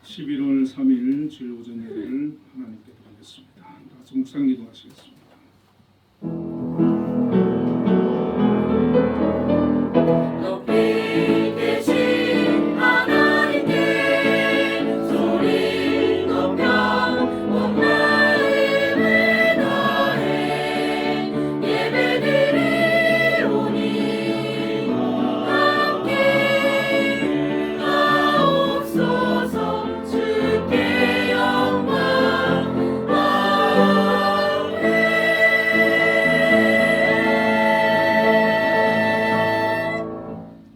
11월 3일 주일 오전 예배를 하나님께 드리겠습니다. 다 같이 묵상 기도하시겠습니다.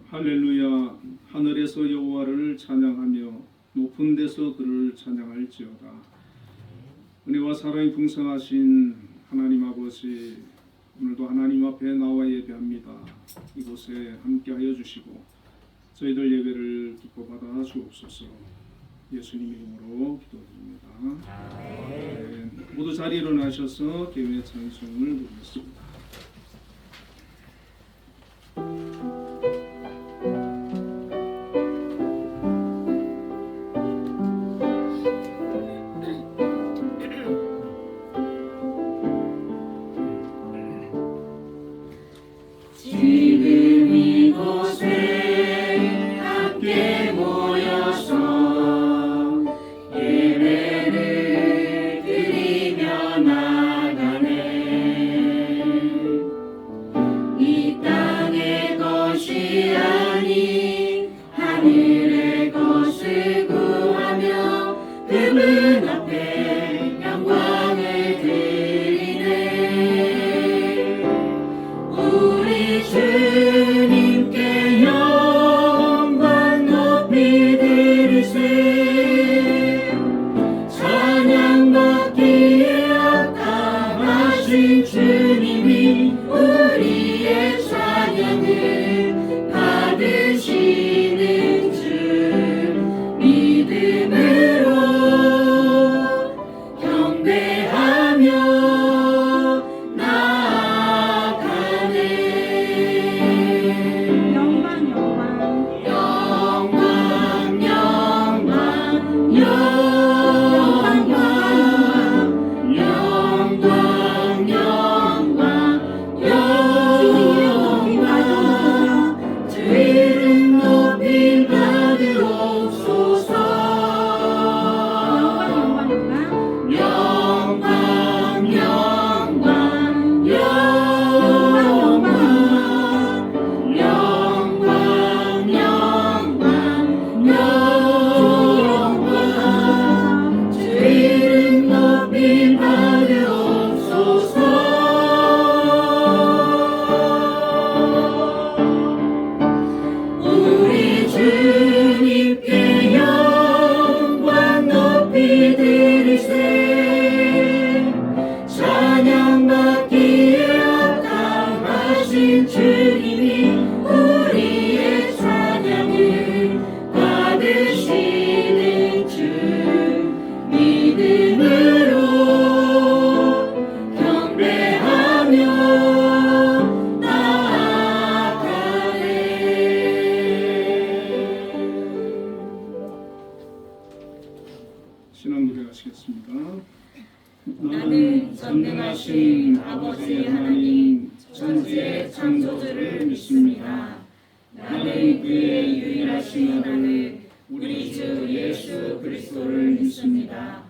할렐루야. 하늘에서 여호와를 찬양하며 높은 데서 그를 찬양할지어다. 은혜와 사랑이 풍성하신 하나님 아버지, 오늘도 하나님 앞에 나와 예배합니다. 이곳에 함께하여 주시고 저희들 예배를 기뻐 받아 주옵소서. 예수님 이름으로 기도드립니다. 네, 모두 자리에 일어나셔서 개회 찬송을 부르겠습니다. 지금 이곳에 함께 모여서 예배를 드리며 나가네. 이 땅의 것이 아닌 하늘의 것을 구하며 그분 앞에 영광을 드리네. 우리 주님께 영광 높이 드리세. 찬양받기에 합당하신 주님이 우리의 찬양을 받으시는 줄 믿음으로 경배하며 신앙 노래하시겠습니다. 나는 전능하신 아버지 하나님 천지의 창조주를 믿습니다. 나는 그의 유일하신 아들 우리 주 예수 그리스도를 믿습니다.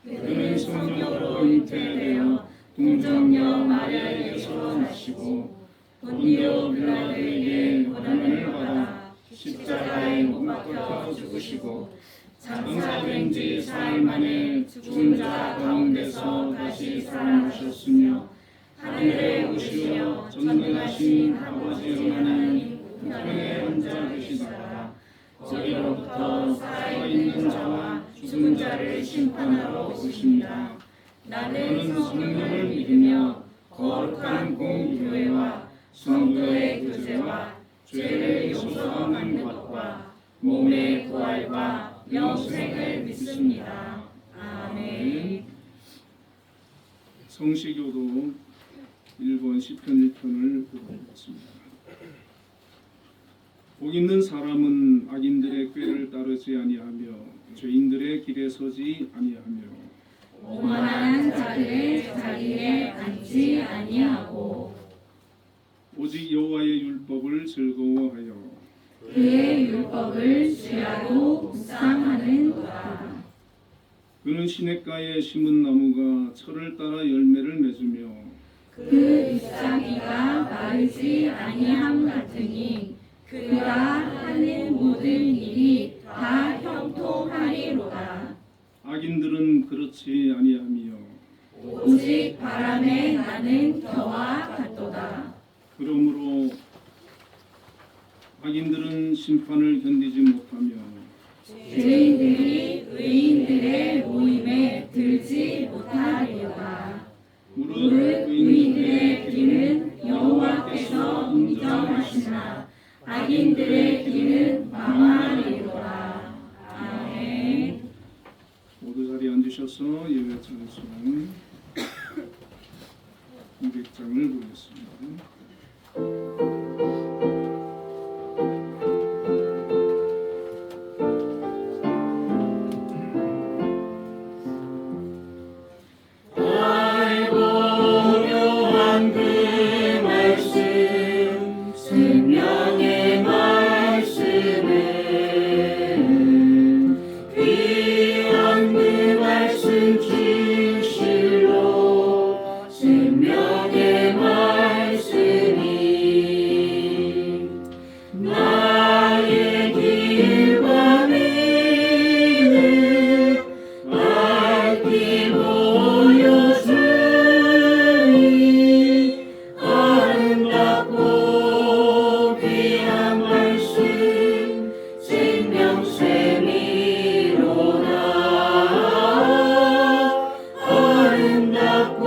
그는 성령으로 잉태되어 동정녀 마리아에게서 나시고 본디오 빌라도에게 고난을 받아 십자가에 못 박혀 죽으시고 장사된 지 4일 만에 죽은 자 가운데서 다시 살아나셨으며 하늘에 오시며 전능하신 아버지 하나님 우편에 앉아 계시다가 거기로부터 살아있는 자와 죽은 자를 심판하러 오십니다. 나는 성령을 믿으며 거룩한 공교회와 성도의 교제와 죄를 용서하는 것과 몸의 부활과 영생을 믿습니다. 아멘. 성시교도 1번 시편 1편을 보겠습니다. 복 있는 사람은 악인들의 꾀를 따르지 아니하며 죄인들의 길에 서지 아니하며 오만한 자들의 자리에 앉지 아니하고 오직 여호와의 율법을 즐거워하여 그의 율법을 주야로 묵상하는도다. 그는 시냇가에 심은 나무가 철을 따라 열매를 맺으며 그 잎사귀가 마르지 아니함 같으니 그가 하는 모든 일이 다 형통하리로다. 악인들은 그렇지 아니하며 오직 바람에 나는 겨와 같도다. 그러므로 악인들은 심판을 견디지 못하며 죄인들이 의인들의 모임에 들지 못하리로다. 무릇 의인들의 길은 여호와께서 인정하시나 악인들의 길은 망하리로다. 아멘. 모두 자리에 앉으셔서 예배 찬송 200장을 보겠습니다. 생명의 말씀은 귀한 그 말씀 진실로 생명의 말씀이 나의 길과 미를 밝히 보여주니 아름답고 귀한 말씀 생명샘이로다. 아름답고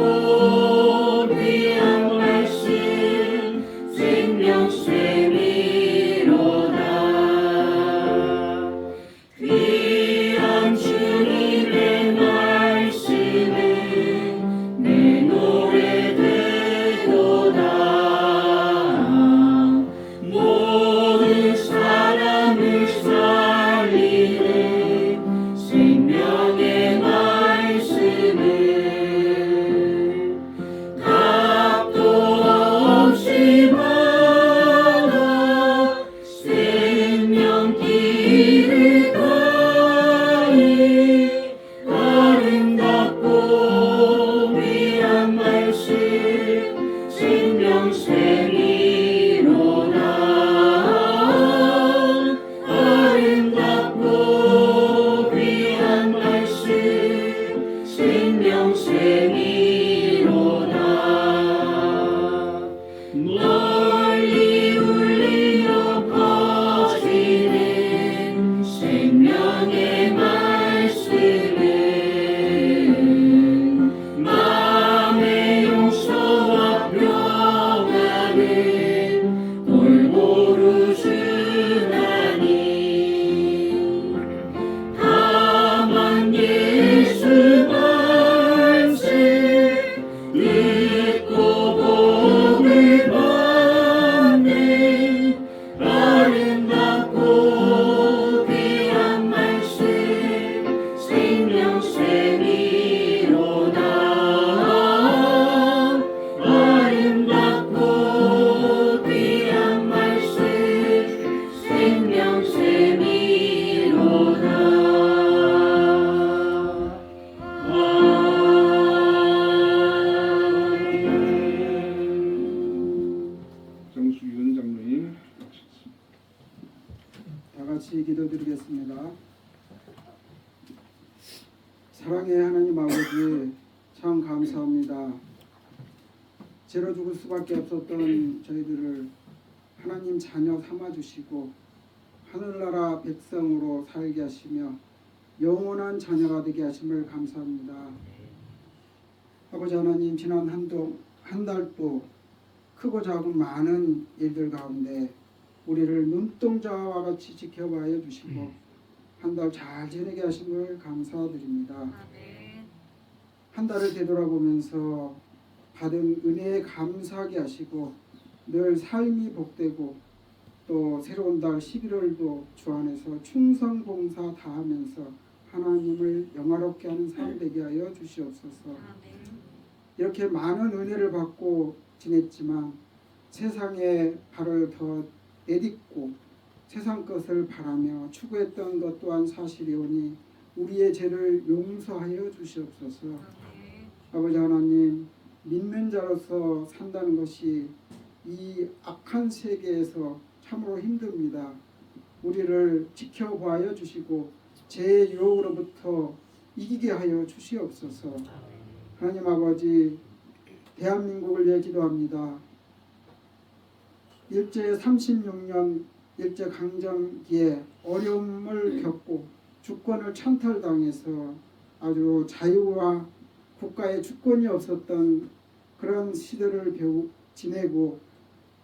귀한 말씀 생명샘이로다. 귀한 주님의 말씀은 내 노래 되도다. 모든 사람을 살리는 생명의 말씀은 값도 없이 받아 생명길을 가니 아름답고 귀한 말씀 생명샘이로다. 아름답고 귀한 말씀 생명샘이로다. 널리 울리며 퍼지는 생명의 말씀은 마음의 용서와 평안을 골고루 주나니 다만 예수 말씀 듣고 복을 받네. 아름답고 귀한 말씀 생명샘이로다. 아름답고 귀한 말씀 생명샘이로다. 정수윤 장로님 다 같이 기도드리겠습니다. 사랑의 하나님 아버지, 참 감사합니다. 죄로 죽을 수밖에 없었던 저희들을 하나님 자녀 삼아주시고 하늘나라 백성으로 살게 하시며 영원한 자녀가 되게 하심을 감사합니다. 아버지 하나님, 지난 한 달도 크고 작은 많은 일들 가운데 우리를 눈동자와 같이 지켜봐야 주시고 한 달 잘 지내게 하심을 감사드립니다. 한 달을 되돌아보면서 받은 은혜에 감사하게 하시고 늘 삶이 복되고 또 새로운 달 11월도 주 안에서 충성봉사 다하면서 하나님을 영화롭게 하는 삶 되게 하여 주시옵소서. 이렇게 많은 은혜를 받고 지냈지만 세상에 발을 더 내딛고 세상 것을 바라며 추구했던 것 또한 사실이오니 우리의 죄를 용서하여 주시옵소서. 아버지 하나님, 믿는 자로서 산다는 것이 이 악한 세계에서 참으로 힘듭니다. 우리를 지켜보아 주시고 죄의 유혹으로부터 이기게 하여 주시옵소서. 하나님 아버지, 대한민국을 위해 기도합니다. 일제 36년 일제강점기에 어려움을 겪고 주권을 찬탈당해서 아주 자유와 국가의 주권이 없었던 그런 시대를 지내고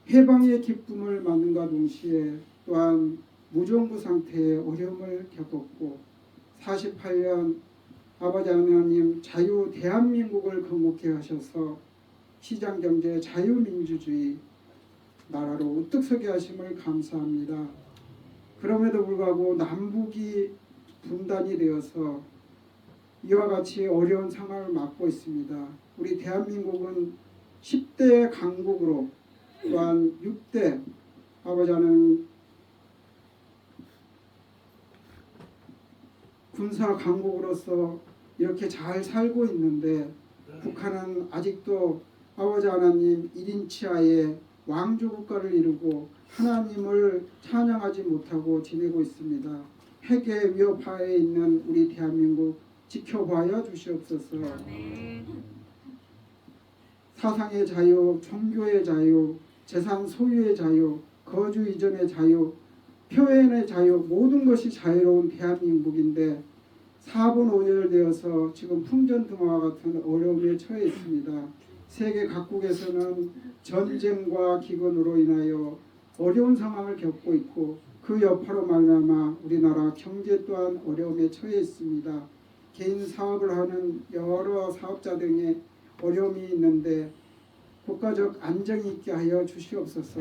해방의 기쁨을 맞는가 동시에 또한 무정부 상태의 어려움을 겪었고 48년 아버지 하나님 자유 대한민국을 건국해 하셔서 시장경제 자유민주주의 나라로 우뚝 서게 하심을 감사합니다. 그럼에도 불구하고 남북이 분단이 되어서 이와 같이 어려운 상황을 맞고 있습니다. 우리 대한민국은 10대 강국으로 또한 6대 아버지 하나님 군사 강국으로서 이렇게 잘 살고 있는데 북한은 아직도 아버지 하나님 1인 치하에 왕조 국가를 이루고 하나님을 찬양하지 못하고 지내고 있습니다. 핵의 위협하에 있는 우리 대한민국 지켜봐야 주시옵소서. 사상의 자유, 종교의 자유, 재산 소유의 자유, 거주 이전의 자유, 표현의 자유, 모든 것이 자유로운 대한민국인데 4분 5열 되어서 지금 풍전등화와 같은 어려움에 처해 있습니다. 세계 각국에서는 전쟁과 기근으로 인하여 어려운 상황을 겪고 있고 그 여파로 말미암아 우리나라 경제 또한 어려움에 처해 있습니다. 개인 사업을 하는 여러 사업자 등의 어려움이 있는데 국가적 안정이 있게 하여 주시옵소서.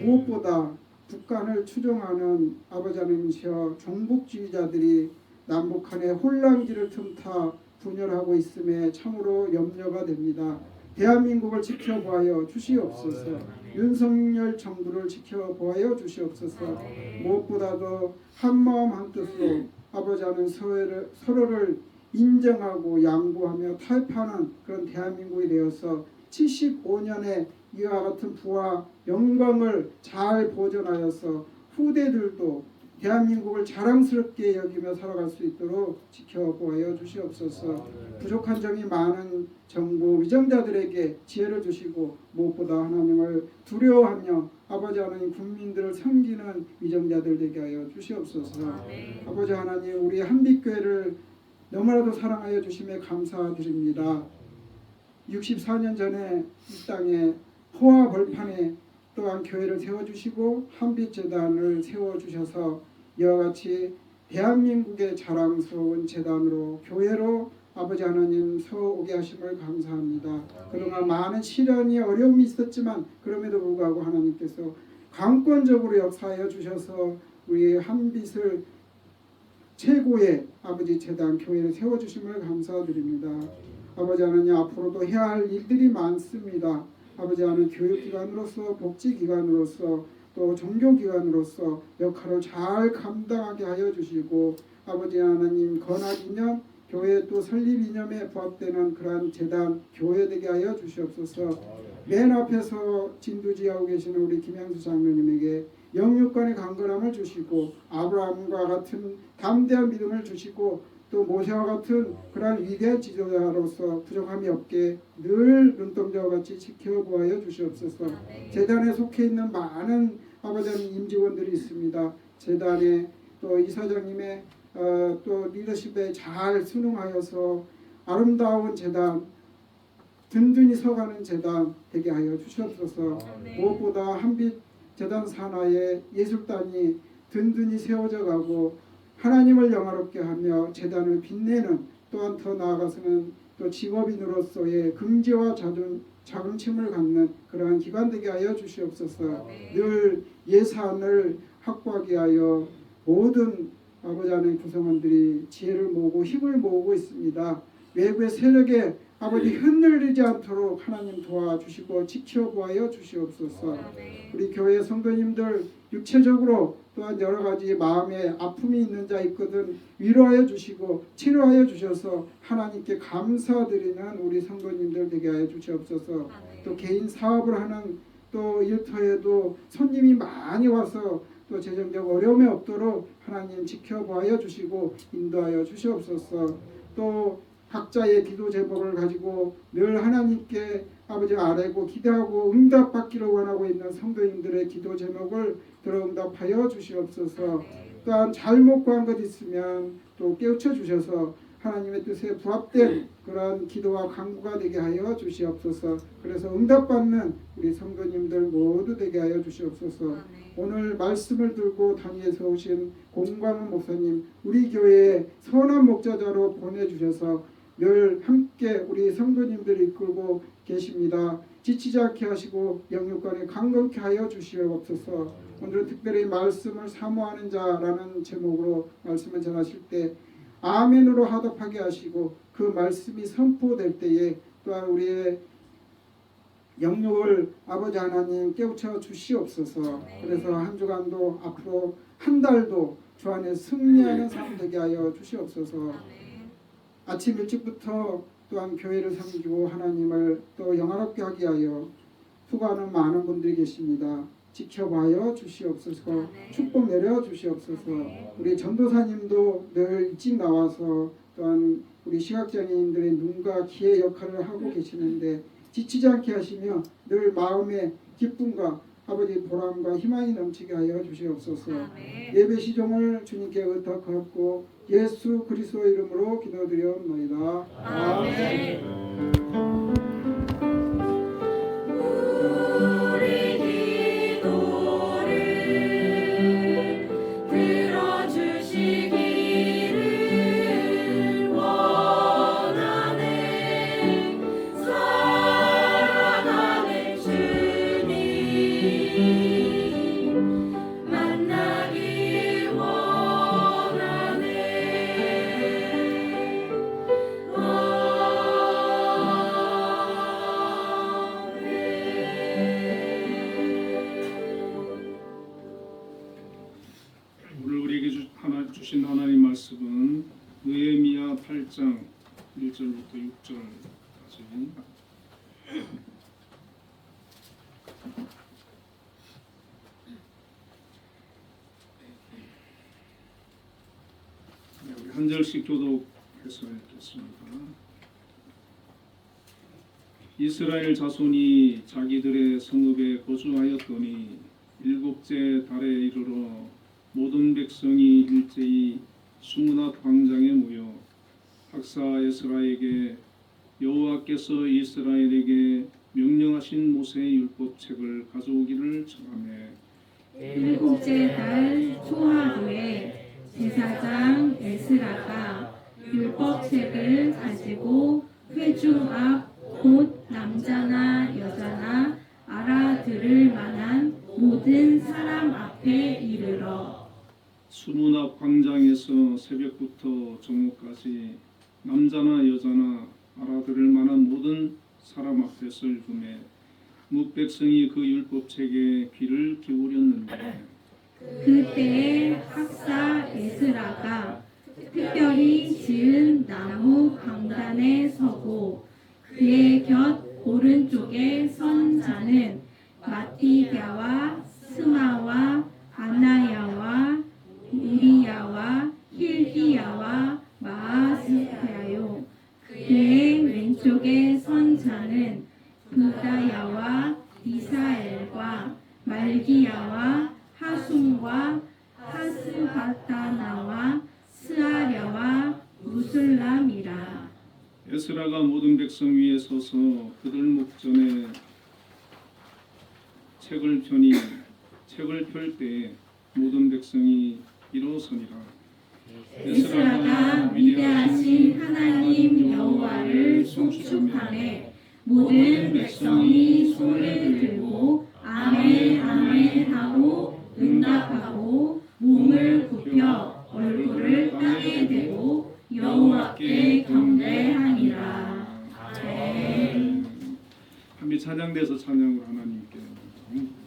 무엇보다 북한을 추종하는 아버지 하나님이시여 종북주의자들이 남북한의 혼란기를 틈타 분열하고 있음에 참으로 염려가 됩니다. 대한민국을 지켜보아 주시옵소서. 윤석열 정부를 지켜보아 주시옵소서. 무엇보다도 한마음 한뜻으로 아버지 하는 서로를 인정하고 양보하며 타협하는 그런 대한민국이 되어서 75년의 이와 같은 부와 영광을 잘 보존하여서 후대들도 대한민국을 자랑스럽게 여기며 살아갈 수 있도록 지켜보아 주시옵소서. 부족한 점이 많은 정부 위정자들에게 지혜를 주시고 무엇보다 하나님을 두려워하며 아버지 하나님 국민들을 섬기는 위정자들 되게 하여 주시옵소서. 아버지 하나님, 우리 한빛교회를 너무나도 사랑하여 주심에 감사드립니다. 64년 전에 이 땅에 포화 벌판에 또한 교회를 세워주시고 한빛재단을 세워주셔서 이와 같이 대한민국의 자랑스러운 재단으로 교회로 아버지 하나님 서오게 하심을 감사합니다. 그동안 많은 시련이 어려움이 있었지만 그럼에도 불구하고 하나님께서 강권적으로 역사하여 주셔서 우리 한빛을 최고의 아버지 재단 교회를 세워주심을 감사드립니다. 아버지 하나님, 앞으로도 해야 할 일들이 많습니다. 아버지 하나님, 교육기관으로서 복지기관으로서 또 종교기관으로서 역할을 잘 감당하게 하여 주시고 아버지 하나님, 건학2년 교회 또 설립 이념에 부합되는 그러한 재단 교회 되게 하여 주시옵소서. 맨 앞에서 진두지하고 계시는 우리 김양수 장로님에게 영육간의 강건함을 주시고 아브라함과 같은 담대한 믿음을 주시고 또 모세와 같은 그러한 위대한 지도자로서 부족함이 없게 늘 눈동자와 같이 지켜보아 주시옵소서. 재단에 속해 있는 많은 아버지 하나님 임직원들이 있습니다. 재단에 또 이사장님의 또 리더십에 잘 순응하여서 아름다운 재단, 든든히 서가는 재단 되게 하여 주시옵소서. 무엇보다 한빛 재단 산하에 예술단이 든든히 세워져 가고 하나님을 영화롭게 하며 재단을 빛내는, 또한 더 나아가서는 또 직업인으로서의 긍지와 자긍심을 갖는 그러한 기관 되게 하여 주시옵소서. 늘 예산을 확보하게 하여 모든 아버지 하나님 구성원들이 지혜를 모으고 힘을 모으고 있습니다. 외부의 세력에 아버지 흔들리지 않도록 하나님 도와주시고 지켜보아여 주시옵소서. 우리 교회 성도님들 육체적으로 또한 여러 가지 마음에 아픔이 있는 자 있거든 위로하여 주시고 치료하여 주셔서 하나님께 감사드리는 우리 성도님들 되게 하여 주시옵소서. 또 개인 사업을 하는 또 일터에도 손님이 많이 와서 또 재정적 어려움이 없도록 하나님 지켜보아여 주시고 인도하여 주시옵소서. 또 각자의 기도 제목을 가지고 늘 하나님께 아버지 아뢰고 기대하고 응답받기를 원하고 있는 성도님들의 기도 제목을 들어 응답하여 주시옵소서. 또한 잘못 구한 것 있으면 또 깨우쳐 주셔서 하나님의 뜻에 부합된 그런 기도와 간구가 되게 하여 주시옵소서. 그래서 응답받는 우리 성도님들 모두 되게 하여 주시옵소서. 오늘 말씀을 들고 단위에서 오신 공광훈 목사님 우리 교회에 선한 목자자로 보내주셔서 늘 함께 우리 성도님들을 이끌고 계십니다. 지치지 않게 하시고 영육간에 강건케 하여 주시옵소서. 오늘은 특별히 말씀을 사모하는 자라는 제목으로 말씀을 전하실 때 아멘으로 화답하게 하시고 그 말씀이 선포될 때에 또한 우리의 영육을 아버지 하나님 깨우쳐 주시옵소서. 그래서 한 주간도 앞으로 한 달도 주 안에 승리하는 삶 되게 하여 주시옵소서. 아침 일찍부터 또한 교회를 섬기고 하나님을 또 영화롭게 하게 하여 수고하는 많은 분들이 계십니다. 지켜봐요 주시옵소서. 축복 내려 주시옵소서. 우리 전도사님도 늘 일찍 나와서 또한 우리 시각장애인들의 눈과 귀의 역할을 하고 계시는데 지치지 않게 하시며 늘 마음의 기쁨과 아버지 보람과 희망이 넘치게 하여 주시옵소서. 예배 시종을 주님께 의탁하고 예수 그리스도 이름으로 기도드리옵나이다. 아멘. 우리 기도를 들어주시기를 원하네. 사랑하는 주님 만나기 원하네. 오늘 우리에게 주신 하나님 말씀은 느헤미야 8장 1절부터 6절까지. 우리 한 절씩 교독해서 읽겠습니다. 이스라엘 자손이 자기들의 성읍에 거주하였더니 일곱째 달에 이르러 모든 백성이 일제히 수문앞 광장에 모여 학사 에스라에게 여호와께서 이스라엘에게 명령하신 모세의 율법책을 가져오기를 청하매 일곱째 달 초하루에 제사장 에스라가 율법책을 가지고 회중 앞 곧 남자나 여자나 알아들을 만한 모든 사람 앞에 이르러 수문앞 광장에서 새벽부터 정오까지 남자나 여자나 알아들을 만한 모든 사람 앞에서 읽음에 뭇백성이 그 율법책에 귀를 기울였는데 그때에 학사 에스라가 특별히 지은 나무 강단에 서고 그의 곁 오른쪽에 선 자는 마띠랴와 스마와 아나야와 우리야와 힐기야와 마아스야요. 그의 왼쪽에 선 자는 부다야와 미사엘과 말기야와 하숨과 하스바다나와 스아랴와 무술람이라. 에스라가 모든 백성 위에 서서 그들 목전에 책을 펼 때에 모든 백성이 일어서니라. 에스라가 위대하신 하나님 여호와를 송축하매 모든 백성이 손을 들고 아멘 아멘 하고 응답하고 몸을 굽혀 얼굴을 들고 여호와께 경배하니라. 아멘. 함께 찬양돼서 찬양으로 하나님께 영광 드리겠습니다.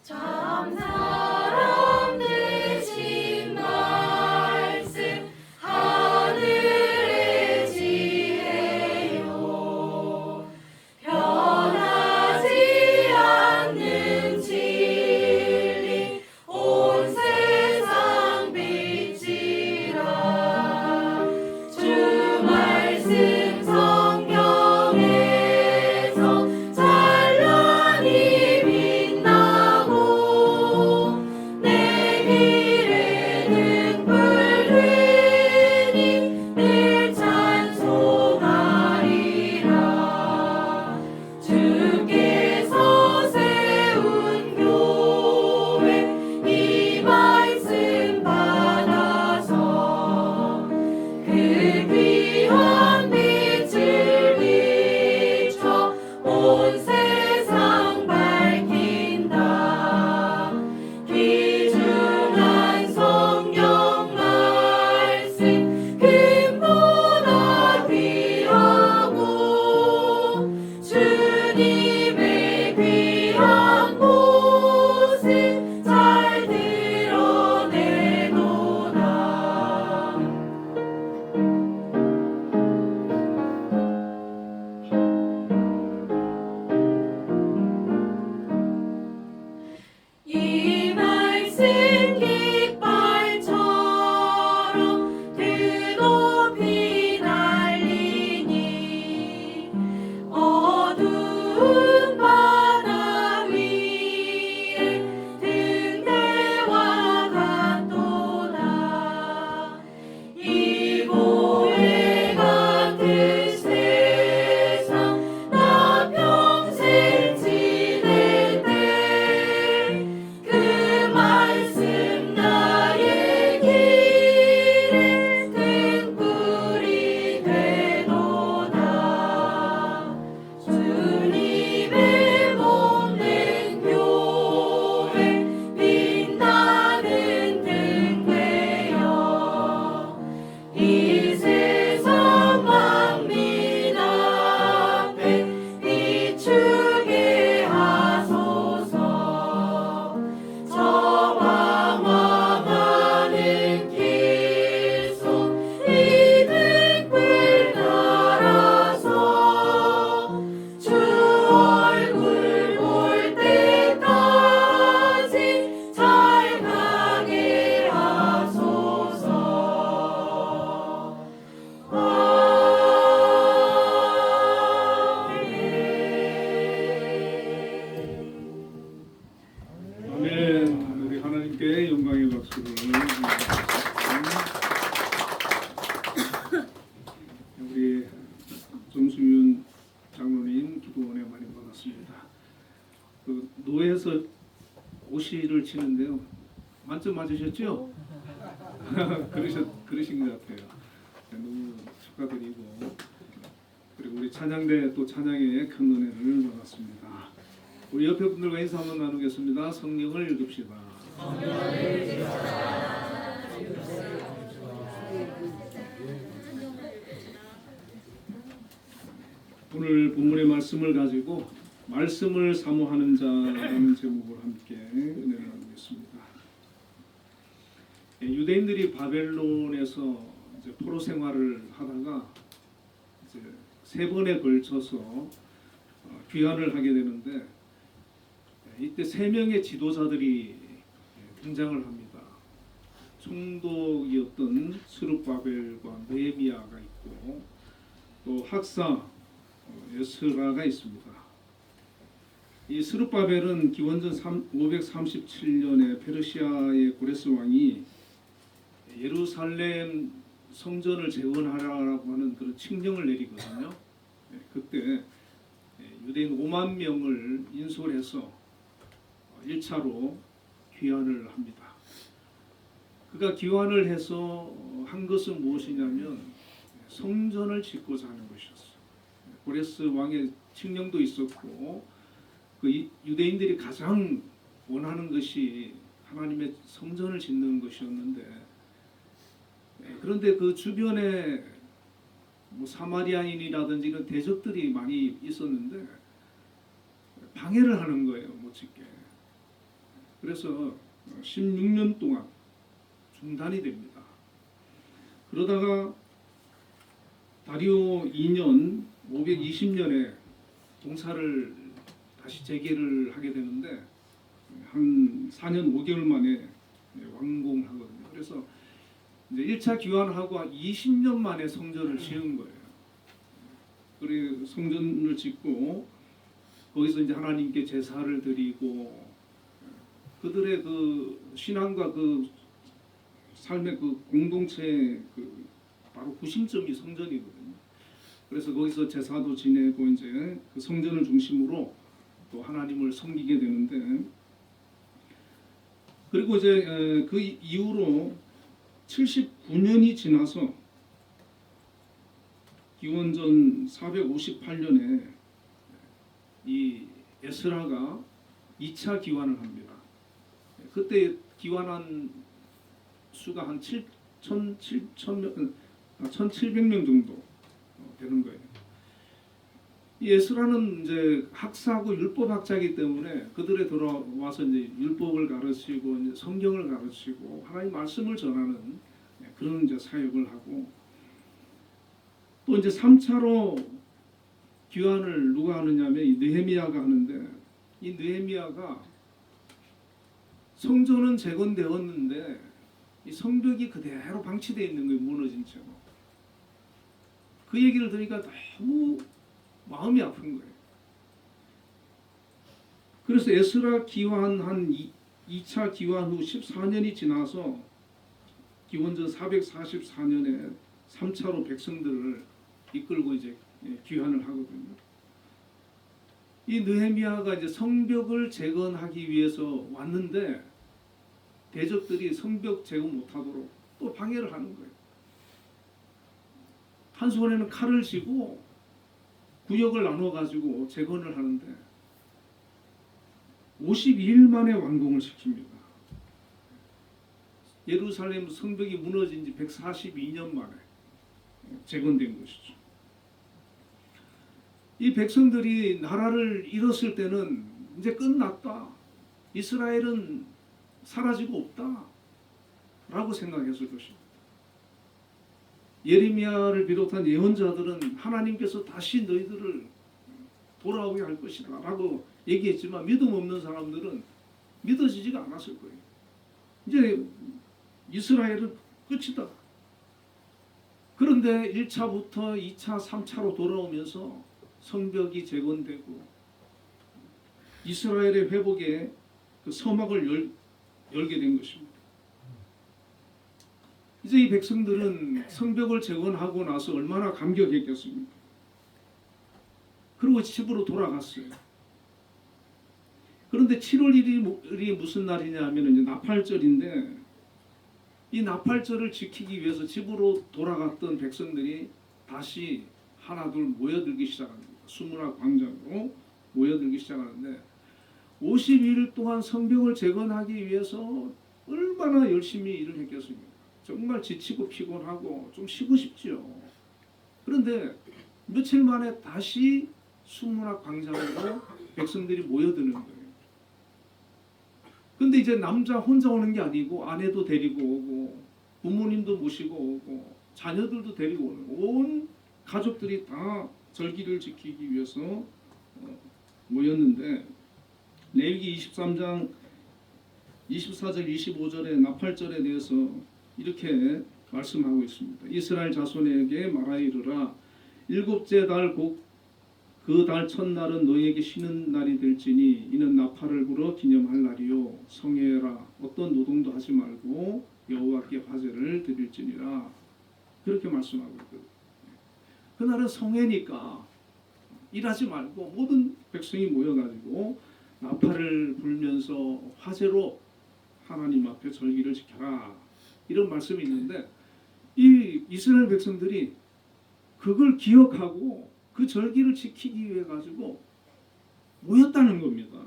참 사람 되신 말씀 하늘의 지혜요 변하지 않는 진리 온 세상 빛이라 주 말씀 성경에서 찬란히 빛나고 내 길에 등불 되니 늘 찬송하리라 주께서 세운 교회 이 말씀 받아서 그 귀한 빛을 비춰 온 세상 밝힌다 귀중한 성경 말씀 금보다 귀하고 주님의 귀한 모습 잘 드러내노라 이 말씀 깃발처럼 드높이 날리니 어두운 바다 위에 등대와 같도다 이 고해 같은 세상 나 평생 지낼 때 그 말씀 나의 길에 등불이 되도다 주님의 몸된 교회 빛나는 등대여 이 세상 만민 앞에 비추게 하소서 저 방황하는 길속 이 등불 따라서 주 얼굴 볼 때까지 잘 가게 하소서 아멘. 우리 하나님께 영광의 박수를 드리겠습니다. 우리 정수윤 장로님 기도원에 많이 받았습니다. 그 노예에서 오시를 치는데요. 만점 맞으셨죠? 그러신 것 같아요. 너무 축하드리고 그리고 우리 찬양대 또 찬양에 큰 은혜를 받았습니다. 우리 옆에 분들과 인사 한번 나누겠습니다. 성경을 읽읍시다. 오늘 본문의 말씀을 가지고 말씀을 사모하는 자라는 제목으로 함께 은혜를 나누겠습니다. 유대인들이 바벨론에서 이제 포로 생활을 하다가 이제 3번에 걸쳐서 귀환을 하게 되는데 이때 3명의 지도자들이 등장을 합니다. 총독이었던 스룹바벨과 느헤미야가 있고 또 학사 에스라가 있습니다. 이 스룹바벨은 기원전 537년에 페르시아의 고레스 왕이 예루살렘 성전을 재건하라고 하는 그런 칙령을 내리거든요. 그때 유대인 5만 명을 인솔해서 1차로 귀환을 합니다. 그가 귀환을 해서 한 것은 무엇이냐면 성전을 짓고자 하는 것이었어요. 고레스 왕의 칙령도 있었고 유대인들이 가장 원하는 것이 하나님의 성전을 짓는 것이었는데, 그런데 그 주변에 뭐 사마리아인이라든지 이런 대적들이 많이 있었는데 방해를 하는 거예요, 못 짓게. 그래서 16년 동안 중단이 됩니다. 그러다가 다리오 2년 520년에 공사를 다시 재개를 하게 되는데 한 4년 5개월 만에 완공을 하거든요. 그래서 이제 1차 기원하고 한 20년 만에 성전을 지은 거예요. 그리고 성전을 짓고 거기서 이제 하나님께 제사를 드리고 그들의 그 신앙과 그 삶의 그 공동체 그 바로 구심점이 성전이거든요. 그래서 거기서 제사도 지내고 이제 그 성전을 중심으로 또 하나님을 섬기게 되는데, 그리고 이제 그 이후로 79년이 지나서 기원전 458년에 이 에스라가 2차 기환을 합니다. 그때 기환한 수가 한 1,700명 정도 되는 거예요. 이 에스라는 이제 학사하고 율법학자이기 때문에 그들에 들어와서 이제 율법을 가르치고 이제 성경을 가르치고 하나님 말씀을 전하는 그런 이제 사역을 하고, 또 이제 3차로 귀환을 누가 하느냐면 이 느헤미야가 하는데, 이 느헤미야가 성전은 재건되었는데 이 성벽이 그대로 방치되어 있는 거예요, 무너진 채로. 그 얘기를 들으니까 너무 마음이 아픈 거예요. 그래서 에스라 기환한 2차 기환 후 14년이 지나서 기원전 444년에 3차로 백성들을 이끌고 이제 귀환을 하거든요. 이 느헤미야가 이제 성벽을 재건하기 위해서 왔는데 대적들이 성벽 재건 못하도록 또 방해를 하는 거예요. 한 손에는 칼을 쥐고 구역을 나눠 가지고 재건을 하는데 52일 만에 완공을 시킵니다. 예루살렘 성벽이 무너진 지 142년 만에 재건된 것이죠. 이 백성들이 나라를 잃었을 때는 이제 끝났다, 이스라엘은 사라지고 없다 라고 생각했을 것입니다. 예레미야를 비롯한 예언자들은 하나님께서 다시 너희들을 돌아오게 할 것이다 라고 얘기했지만 믿음 없는 사람들은 믿어지지가 않았을 거예요. 이제 이스라엘은 끝이다. 그런데 1차부터 2차, 3차로 돌아오면서 성벽이 재건되고 이스라엘의 회복에 그 서막을 열게 된 것입니다. 이제 이 백성들은 성벽을 재건하고 나서 얼마나 감격했겠습니까? 그리고 집으로 돌아갔어요. 그런데 7월 1일이 무슨 날이냐 하면 이제 나팔절인데, 이 나팔절을 지키기 위해서 집으로 돌아갔던 백성들이 다시 하나둘 모여들기 시작합니다. 수문학 광장으로 모여들기 시작하는데 52일 동안 성벽을 재건하기 위해서 얼마나 열심히 일을 했겠습니까? 정말 지치고 피곤하고 좀 쉬고 싶지요. 그런데 며칠 만에 다시 수문학 광장으로 백성들이 모여드는 거예요. 근데 이제 남자 혼자 오는 게 아니고 아내도 데리고 오고 부모님도 모시고 오고 자녀들도 데리고 오는, 온 가족들이 다 절기를 지키기 위해서 모였는데, 레위기 23장 24절 25절의 나팔절에 대해서 이렇게 말씀하고 있습니다. 이스라엘 자손에게 말하이르라. 일곱째 달 곧 그 달 첫날은 너희에게 쉬는 날이 될지니 이는 나팔을 불어 기념할 날이요 성회라. 어떤 노동도 하지 말고 여호와께 화제를 드릴지니라. 그렇게 말씀하고 있거든요. 그날은 성회니까 일하지 말고 모든 백성이 모여가지고 나팔을 불면서 화제로 하나님 앞에 절기를 지켜라, 이런 말씀이 있는데, 이 이스라엘 백성들이 그걸 기억하고 그 절기를 지키기 위해 가지고 모였다는 겁니다.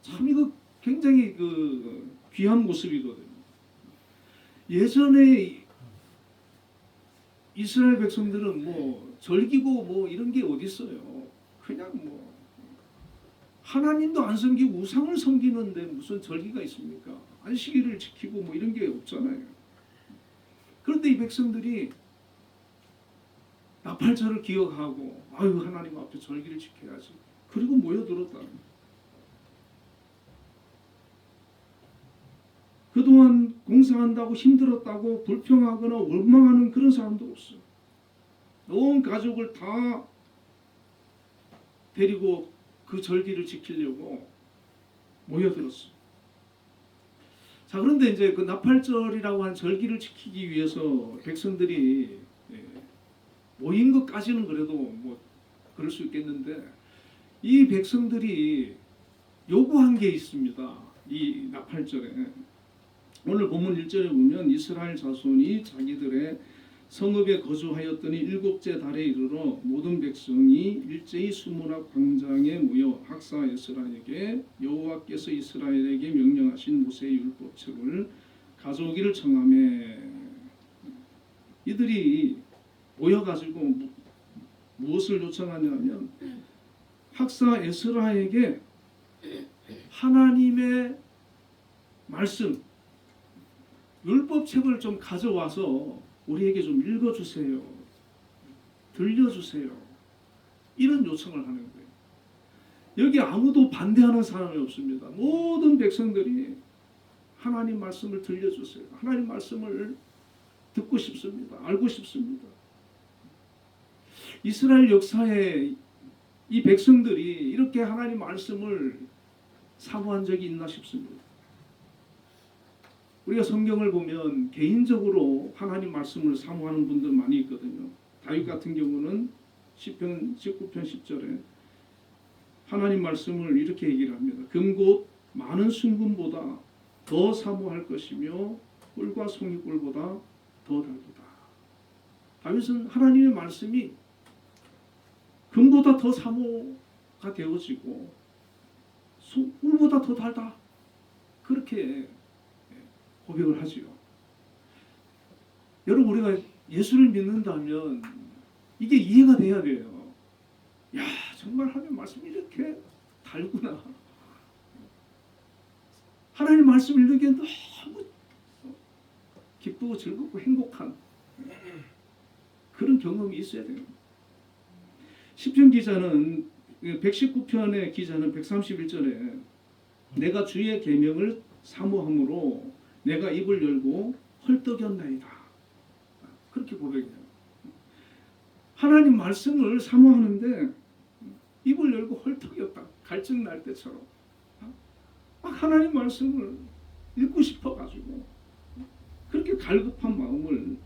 참 이거 굉장히 그 귀한 모습이거든요. 예전에 이스라엘 백성들은 뭐 절기고 뭐 이런 게 어디 있어요? 그냥 뭐 하나님도 안 섬기고 우상을 섬기는데 무슨 절기가 있습니까? 안식일을 지키고 뭐 이런 게 없잖아요. 그런데 이 백성들이 나팔절을 기억하고 아유 하나님 앞에 절기를 지켜야지. 그리고 모여들었다. 그동안 공사한다고 힘들었다고 불평하거나 원망하는 그런 사람도 없어. 온 가족을 다 데리고 그 절기를 지키려고 모여들었어. 자, 그런데 이제 그 나팔절이라고 한 절기를 지키기 위해서 백성들이 모인 것까지는 그래도 뭐 그럴 수 있겠는데 이 백성들이 요구한 게 있습니다. 이 나팔절에 오늘 본문 1절에 보면 이스라엘 자손이 자기들의 성읍에 거주하였더니 7째 달에 이르러 모든 백성이 일제히 수문학 광장에 모여 학사 에스라에게 여호와께서 이스라엘에게 명령하신 모세의 율법책을 가져오기를 청하매 이들이 모여가지고 무엇을 요청하냐면 학사 에스라에게 하나님의 말씀 율법책을 좀 가져와서 우리에게 좀 읽어주세요. 들려주세요. 이런 요청을 하는 거예요. 여기 아무도 반대하는 사람이 없습니다. 모든 백성들이 하나님 말씀을 들려주세요. 하나님 말씀을 듣고 싶습니다. 알고 싶습니다. 이스라엘 역사에 이 백성들이 이렇게 하나님 말씀을 사모한 적이 있나 싶습니다. 우리가 성경을 보면 개인적으로 하나님 말씀을 사모하는 분들 많이 있거든요. 다윗 같은 경우는 시편 19편 10절에 하나님 말씀을 이렇게 얘기를 합니다. 금곧 많은 순금보다 더 사모할 것이며 꿀과 송이꿀보다 더 달도다. 다윗은 하나님의 말씀이 금보다 더 사모가 되어지고 꿀보다 더 달다. 그렇게 고백을 하지요. 여러분 우리가 예수를 믿는다면 이게 이해가 돼야 돼요. 야 정말 하나님 말씀이 이렇게 달구나. 하나님 말씀 읽기엔 너무 기쁘고 즐겁고 행복한 그런 경험이 있어야 돼요. 시편 기자는 119편의 기자는 131절에 내가 주의 계명을 사모함으로 내가 입을 열고 헐떡였나이다. 그렇게 고백해요. 하나님 말씀을 사모하는데 입을 열고 헐떡였다. 갈증 날 때처럼 막 하나님 말씀을 읽고 싶어가지고 그렇게 갈급한 마음을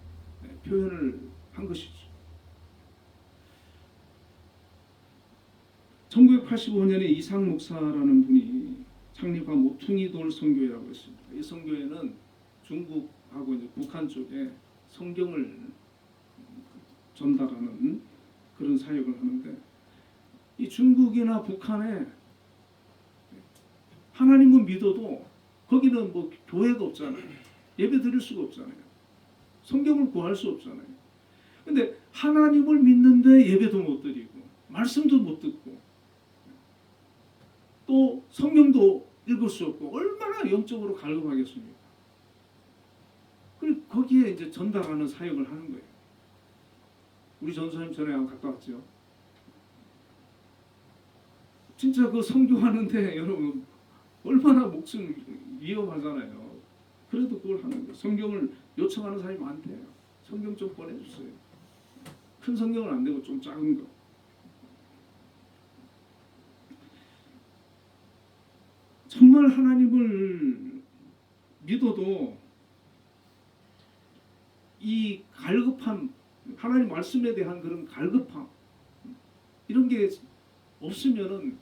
표현을 한 것이죠. 1985년에 이상 목사라는 분이 창립한 모퉁이돌 선교회라고 했습니다. 이 선교회는 중국하고 이제 북한 쪽에 성경을 전달하는 그런 사역을 하는데 이 중국이나 북한에 하나님을 믿어도 거기는 뭐 교회가 없잖아요. 예배 드릴 수가 없잖아요. 성경을 구할 수 없잖아요. 근데 하나님을 믿는데 예배도 못 드리고 말씀도 못 듣고 또 성경도 읽을 수 없고 얼마나 영적으로 갈급하겠습니까? 그리고 거기에 이제 전달하는 사역을 하는 거예요. 우리 전사님 전에 갔다 왔죠. 진짜 그 선교하는데 여러분 얼마나 목숨 위험하잖아요. 그래도 그걸 하는 거예요. 성경을 요청하는 사람이 많대요. 성경 좀 꺼내주세요. 큰 성경은 안 되고 좀 작은 거. 정말 하나님을 믿어도 이 갈급함, 하나님 말씀에 대한 그런 갈급함 이런 게 없으면은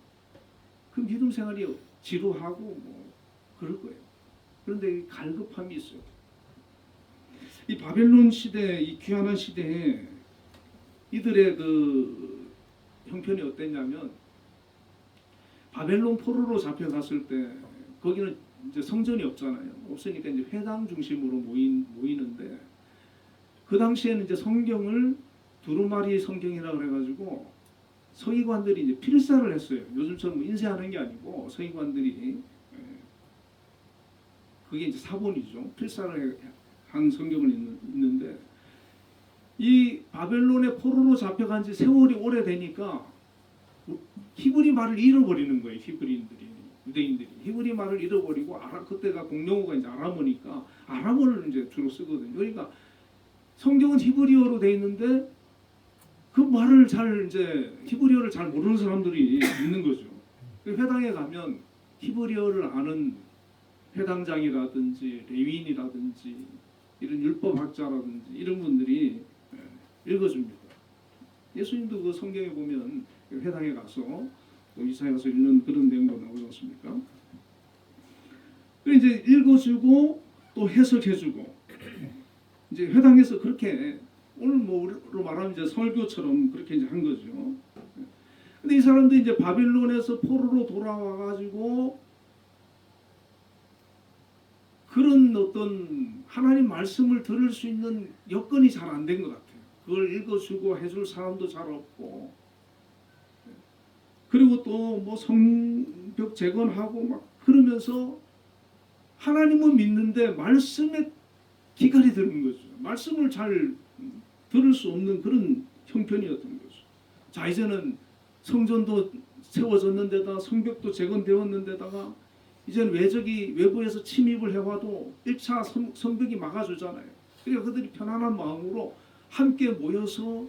그 믿음 생활이 지루하고 뭐 그럴 거예요. 그런데 이 갈급함이 있어요. 이 바벨론 시대, 이 귀환한 시대에 이들의 그 형편이 어땠냐면 바벨론 포로로 잡혀갔을 때 거기는 이제 성전이 없잖아요. 없으니까 이제 회당 중심으로 모이는데 그 당시에는 이제 성경을 두루마리 성경이라 그래가지고 서기관들이 이제 필사를 했어요. 요즘처럼 뭐 인쇄하는 게 아니고 서기관들이 그게 이제 사본이죠. 필사를 한 성경을 있는데 이 바벨론의 포로로 잡혀간 지 세월이 오래되니까 히브리 말을 잃어버리는 거예요. 유대인들이 히브리 말을 잃어버리고 그때가 공용어가 이제 아람어니까 아람어를 이제 주로 쓰거든요. 그러니까 성경은 히브리어로 돼 있는데 그 말을 히브리어를 잘 모르는 사람들이 있는 거죠. 회당에 가면 히브리어를 아는 회당장이라든지 레위인이라든지 이런 율법학자라든지 이런 분들이 읽어줍니다. 예수님도 그 성경에 보면 회당에 가서 또 이사야서 읽는 그런 내용도 나오지 않습니까? 이제 읽어주고 또 해석해주고 이제 회당에서 그렇게 오늘 뭐로 말하면 이제 설교처럼 그렇게 이제 한 거죠. 근데 이 사람들이 이제 바빌론에서 포로로 돌아와가지고 그런 어떤 하나님 말씀을 들을 수 있는 여건이 잘 안 된 것 같아요. 그걸 읽어주고 해줄 사람도 잘 없고, 그리고 또 뭐 성벽 재건하고 막 그러면서 하나님은 믿는데 말씀에 기갈이 드는 거죠. 말씀을 잘 들을 수 없는 그런 형편이었던 거죠. 자, 이제는 성전도 세워졌는데다 성벽도 재건되었는데다가 이제는 외부에서 침입을 해와도 1차 성벽이 막아주잖아요. 그러니까 그들이 편안한 마음으로 함께 모여서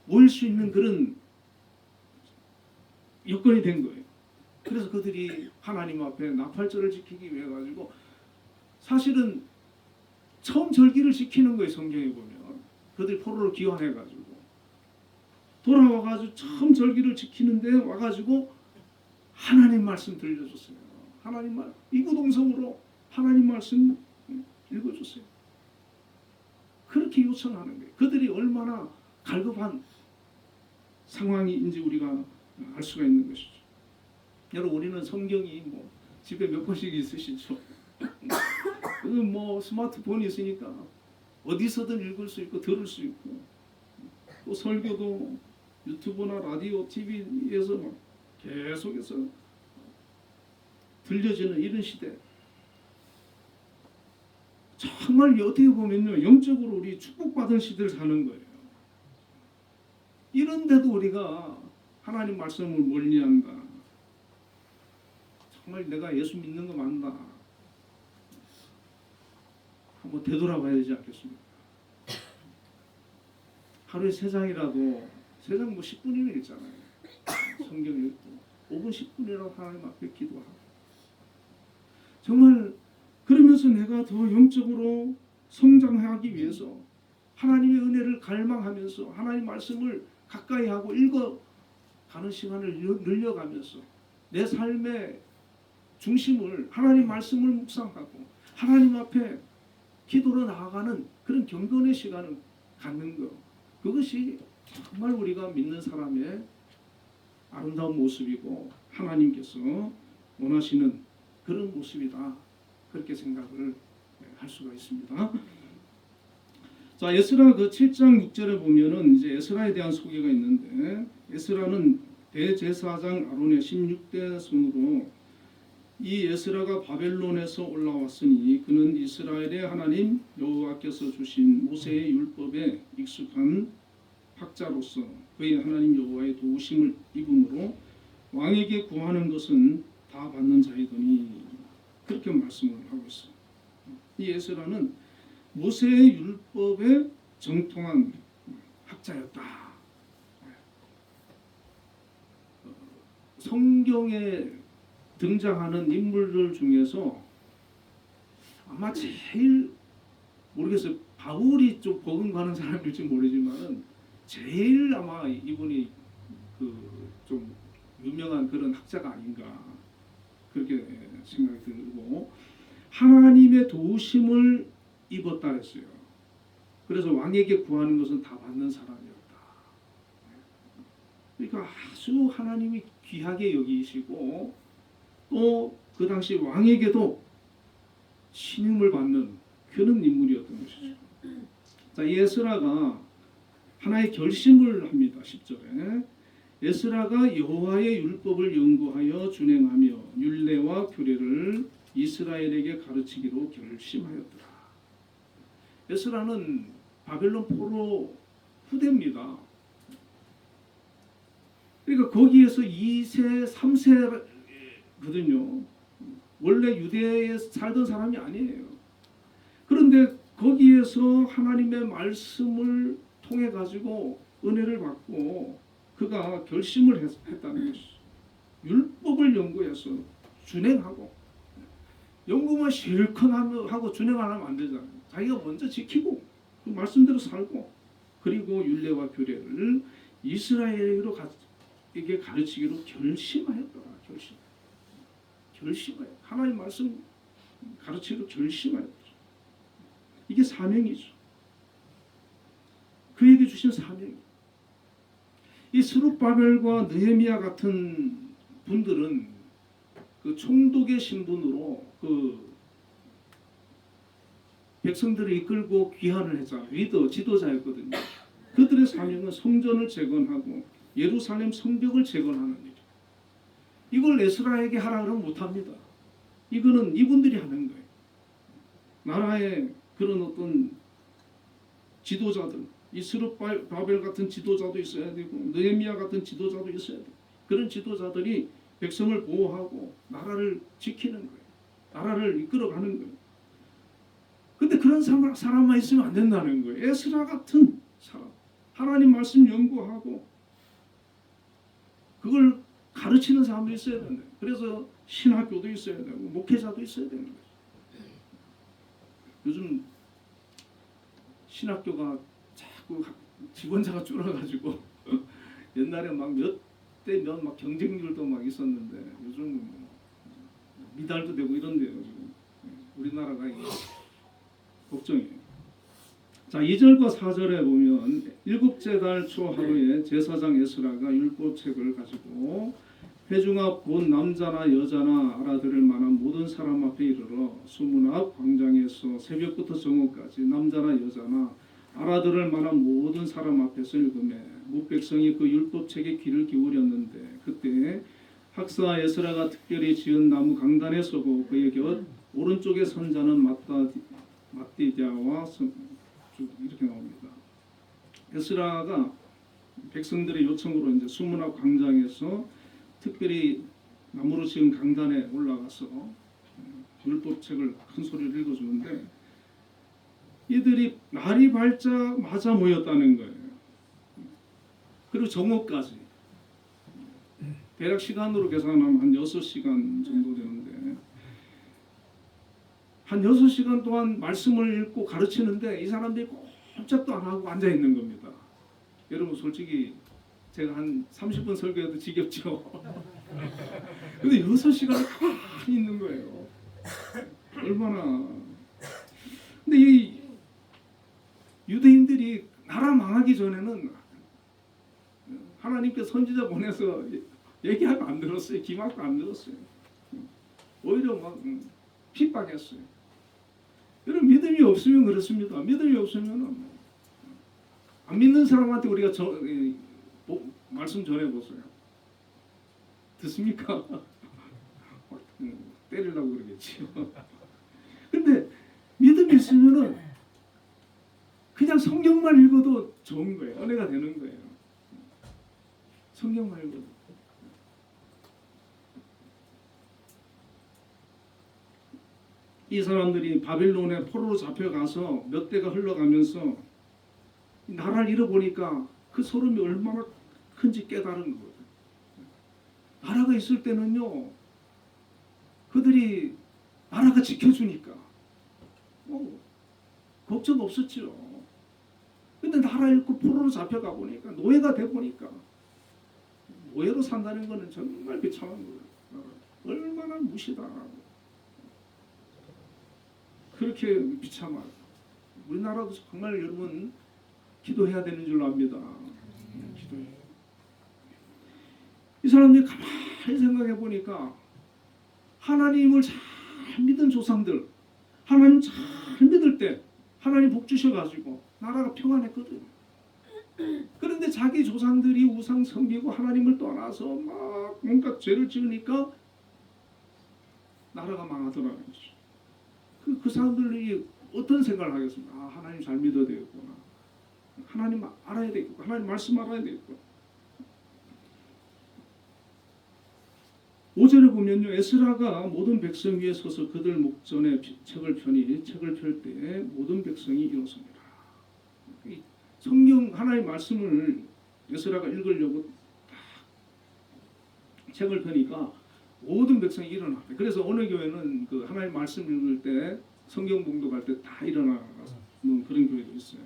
모일 수 있는 그런 여건이 된 거예요. 그래서 그들이 하나님 앞에 나팔절을 지키기 위해 가지고 사실은 처음 절기를 지키는 거예요. 성경에 보면 그들이 포로로 귀환해 가지고 돌아와 가지고 처음 절기를 지키는데 와 가지고 하나님 말씀 들려줬어요. 하나님 말 이구동성으로 하나님 말씀 읽어줬어요. 그렇게 요청하는 거예요. 그들이 얼마나 갈급한 상황인지 우리가 알 수가 있는 것이죠. 여러분, 우리는 성경이 뭐 집에 몇 권씩 있으시죠? 뭐 스마트폰이 있으니까 어디서든 읽을 수 있고 들을 수 있고, 또 설교도 유튜브나 라디오, TV에서 막 계속해서 들려지는 이런 시대. 정말 어떻게 보면요, 영적으로 우리 축복받은 시대를 사는 거예요. 이런데도 우리가 하나님 말씀을 멀리한다. 정말 내가 예수 믿는 거 맞나? 한번 되돌아봐야 되지 않겠습니까? 하루에 3장이라도 3장 뭐 10분이면 읽잖아요. 성경 읽고 5분 10분이라도 하나님 앞에 기도하고, 정말 그러면서 내가 더 영적으로 성장하기 위해서 하나님의 은혜를 갈망하면서 하나님 말씀을 가까이 하고 읽어가는 시간을 늘려가면서 내 삶의 중심을 하나님 말씀을 묵상하고 하나님 앞에 기도로 나아가는 그런 경건의 시간을 갖는 것, 그것이 정말 우리가 믿는 사람의 아름다운 모습이고 하나님께서 원하시는 그런 모습이다, 그렇게 생각을 할 수가 있습니다. 자, 에스라 그 7장 6절에 보면은 이제 에스라에 대한 소개가 있는데, 에스라는 대제사장 아론의 16대 손으로 이 에스라가 바벨론에서 올라왔으니 그는 이스라엘의 하나님 여호와께서 주신 모세의 율법에 익숙한 학자로서 그의 하나님 여호와의 도우심을 입음으로 왕에게 구하는 것은 다 받는 자이더니, 그렇게 말씀을 하고 있어요. 이 에스라는 모세의 율법에 정통한 학자였다. 성경에 등장하는 인물들 중에서 아마 제일, 모르겠어요, 바울이 좀 버금가는 사람일지 모르지만은 제일 아마 이분이 그 좀 유명한 그런 학자가 아닌가, 그렇게 생각이 들고, 하나님의 도우심을 입었다 했어요. 그래서 왕에게 구하는 것은 다 받는 사람이었다. 그러니까 아주 하나님이 귀하게 여기시고 또 그 당시 왕에게도 신임을 받는 그런 인물이었던 것이죠. 자, 이 에스라가 하나의 결심을 합니다. 10절에 에스라가 여호와의 율법을 연구하여 준행하며 율례와 규례를 이스라엘에게 가르치기로 결심하였더라. 에스라는 바벨론 포로 후대입니다. 그러니까 거기에서 2세, 3세거든요. 원래 유대에 살던 사람이 아니에요. 그런데 거기에서 하나님의 말씀을 통해 가지고 은혜를 받고 그가 결심을 했다는 것이죠. 율법을 연구해서 준행하고, 연구만 실컷 하고 준행 안 하면 안 되잖아요. 자기가 먼저 지키고 그 말씀대로 살고, 그리고 율례와 규례를 이스라엘에게 가르치기로 결심하였더라. 결심하여 하나님 말씀 가르치기로 결심하였더라. 이게 사명이죠. 그에게 주신 사명. 이 스룹바벨과 느헤미야 같은 분들은 그 총독의 신분으로 그 백성들을 이끌고 귀환을 했잖아요. 리더, 지도자였거든요. 그들의 사명은 성전을 재건하고 예루살렘 성벽을 재건하는 일. 이걸 에스라에게 하라 그러면 못합니다. 이거는 이분들이 하는 거예요. 나라의 그런 어떤 지도자들, 이스룹바벨 같은 지도자도 있어야 되고 느헤미야 같은 지도자도 있어야 돼요. 그런 지도자들이 백성을 보호하고 나라를 지키는 거예요. 나라를 이끌어가는 거예요. 근데 그런 사람만 있으면 안 된다는 거예요. 에스라 같은 사람, 하나님 말씀 연구하고 그걸 가르치는 사람도 있어야 된다. 그래서 신학교도 있어야 되고 목회자도 있어야 되는 거예요. 요즘 신학교가 자꾸 지원자가 줄어가지고 옛날에 막 몇 대 몇 막 경쟁률도 막 있었는데 요즘 미달도 되고 이런데요. 지금 우리나라가 걱정이에요. 자, 2절과 4절에 보면 일곱째 달 초 하루에 제사장 에스라가 율법책을 가지고 회중 앞 곧 남자나 여자나 알아들을 만한 모든 사람 앞에 이르러 수문 앞 광장에서 새벽부터 정오까지 남자나 여자나 알아들을 만한 모든 사람 앞에서 읽으매 뭇백성이 그 율법책에 귀를 기울였는데 그때 학사 에스라가 특별히 지은 나무 강단에 서고 그의 곁 오른쪽에 선 자는 mat디디아와 이렇게 나옵니다. 에스라가 백성들의 요청으로 이제 수문 앞 광장에서 특별히 나무로 지은 강단에 올라가서 율법책을 큰 소리로 읽어주는데 이들이 날이 밝자마자 모였다는 거예요. 그리고 정오까지 대략 시간으로 계산하면 한 6시간 정도 되는데 한 6시간 동안 말씀을 읽고 가르치는데 이 사람들이 꼼짝도 안 하고 앉아 있는 겁니다. 여러분 솔직히 제가 한 30분 설교해도 지겹죠. 근데 6시간 가만히 있는 거예요. 얼마나. 근데 이 유대인들이 나라 망하기 전에는 하나님께 선지자 보내서 얘기하고 안 들었어요. 기막도 안 들었어요. 오히려 막 핍박했어요. 여러분 믿음이 없으면 그렇습니다. 믿음이 없으면 안 믿는 사람한테 우리가 말씀 전해보세요. 듣습니까? 때리려고 그러겠지요. 근데 믿음이 있으면은 그냥 성경만 읽어도 좋은 거예요. 은혜가 되는 거예요. 성경만 읽어도. 이 사람들이 바벨론에 포로로 잡혀가서 몇 대가 흘러가면서 나라를 잃어보니까 그 소름이 얼마나 큰지 깨달은 거예요. 나라가 있을 때는요, 그들이 나라가 지켜주니까 걱정 없었죠. 근데 나라 잃고 포로로 잡혀가 보니까 노예가 돼 보니까 노예로 산다는 거는 정말 비참한 거예요. 얼마나 무시당하고 그렇게 비참하고 우리나라도 정말 여러분 기도해야 되는 줄 압니다. 기도해. 이 사람들이 가만히 생각해 보니까 하나님을 잘 믿은 조상들, 하나님 잘 믿을 때 하나님 복 주셔가지고 나라가 평안했거든. 그런데 자기 조상들이 우상 섬기고 하나님을 떠나서 막 뭔가 죄를 지으니까 나라가 망하더라는 거죠. 그 사람들이 어떤 생각을 하겠습니까? 아, 하나님 잘 믿어야 되겠구나. 하나님 알아야 되겠구나. 하나님 말씀 알아야 되겠구나. 5절에 보면요, 에스라가 모든 백성 위에 서서 그들 목전에 책을 펴니 책을 펼 때에 모든 백성이 일어섭니다. 이 성경 하나님 말씀을 에스라가 읽으려고 딱 책을 펴니까 모든 백성이 일어났대. 그래서 어느 교회는 그 하나님 말씀 읽을 때 성경 봉독할 때 다 일어나는 그런 교회도 있어요.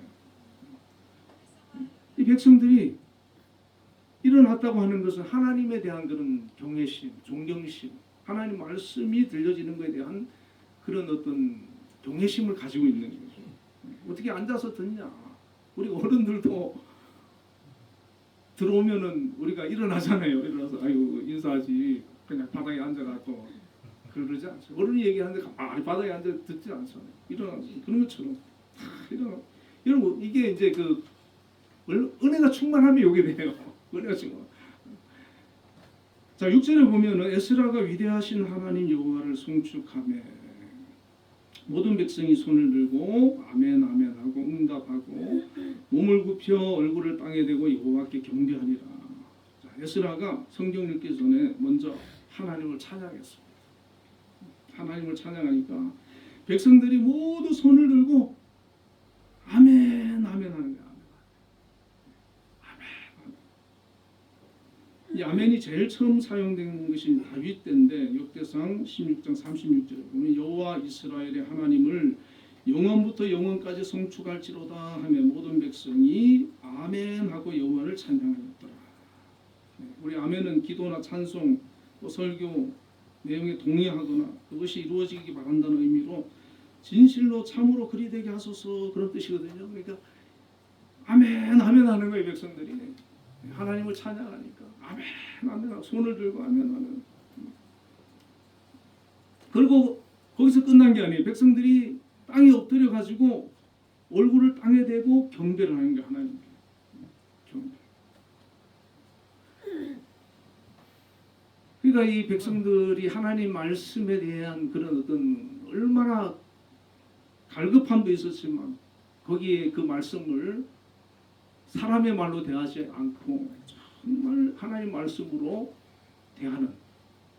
이 백성들이 일어났다고 하는 것은 하나님에 대한 그런 경외심, 존경심, 하나님 말씀이 들려지는 것에 대한 그런 어떤 경외심을 가지고 있는 거죠. 어떻게 앉아서 듣냐? 우리 어른들도 들어오면은 우리가 일어나잖아요. 일어나서 아이고 인사하지. 그냥 바닥에 앉아갖고 그러지 않죠. 어른이 얘기하는데 가만히 바닥에 앉아 듣지 않잖아요. 일어나서 그런 것처럼 일어나. 여러분 이게 이제 그 은혜가 충만하면 요게 돼요. 은혜가 충만. 자 6절에 보면은 에스라가 위대하신 하나님 여호와를 송축하며 모든 백성이 손을 들고 아멘 아멘 하고 응답하고 몸을 굽혀 얼굴을 땅에 대고 여호와께 경배하니라. 자, 에스라가 성경 읽기 전에 먼저 하나님을 찬양했습니다. 하나님을 찬양하니까 백성들이 모두 손을 들고 아멘 아멘 하는 거야. 이 아멘이 제일 처음 사용된 것이 다윗 때인데 역대상 16장 36절에 보면 여호와 이스라엘의 하나님을 영원부터 영원까지 송축할지로다 하며 모든 백성이 아멘 하고 여호와를 찬양하였더라. 우리 아멘은 기도나 찬송, 또 설교 내용에 동의하거나 그것이 이루어지기 바란다는 의미로 진실로 참으로 그리 되게 하소서 그런 뜻이거든요. 그러니까 아멘 아멘 하는 거예요. 백성들이 하나님을 찬양하니까 아멘 아멘 손을 들고 아멘 하는. 그리고 거기서 끝난 게 아니에요. 백성들이 땅에 엎드려 가지고 얼굴을 땅에 대고 경배를 하는 게 하나님께 경배. 그러니까 이 백성들이 하나님 말씀에 대한 그런 어떤 얼마나 갈급함도 있었지만 거기에 그 말씀을 사람의 말로 대하지 않고 정말 하나님 말씀으로 대하는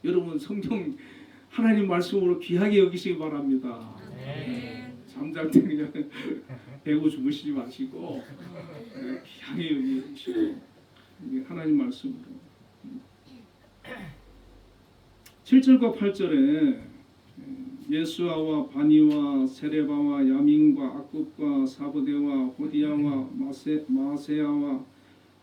여러분 성경 하나님 말씀으로 귀하게 여기시기 바랍니다. 네. 잠잘 때 그냥 배고 주무시지 마시고 귀하게 여기시고 하나님 말씀으로 7절과 8절에 예수아와 바니와 세레바와 야민과 악굽과 사브대와 호디야와 마세야와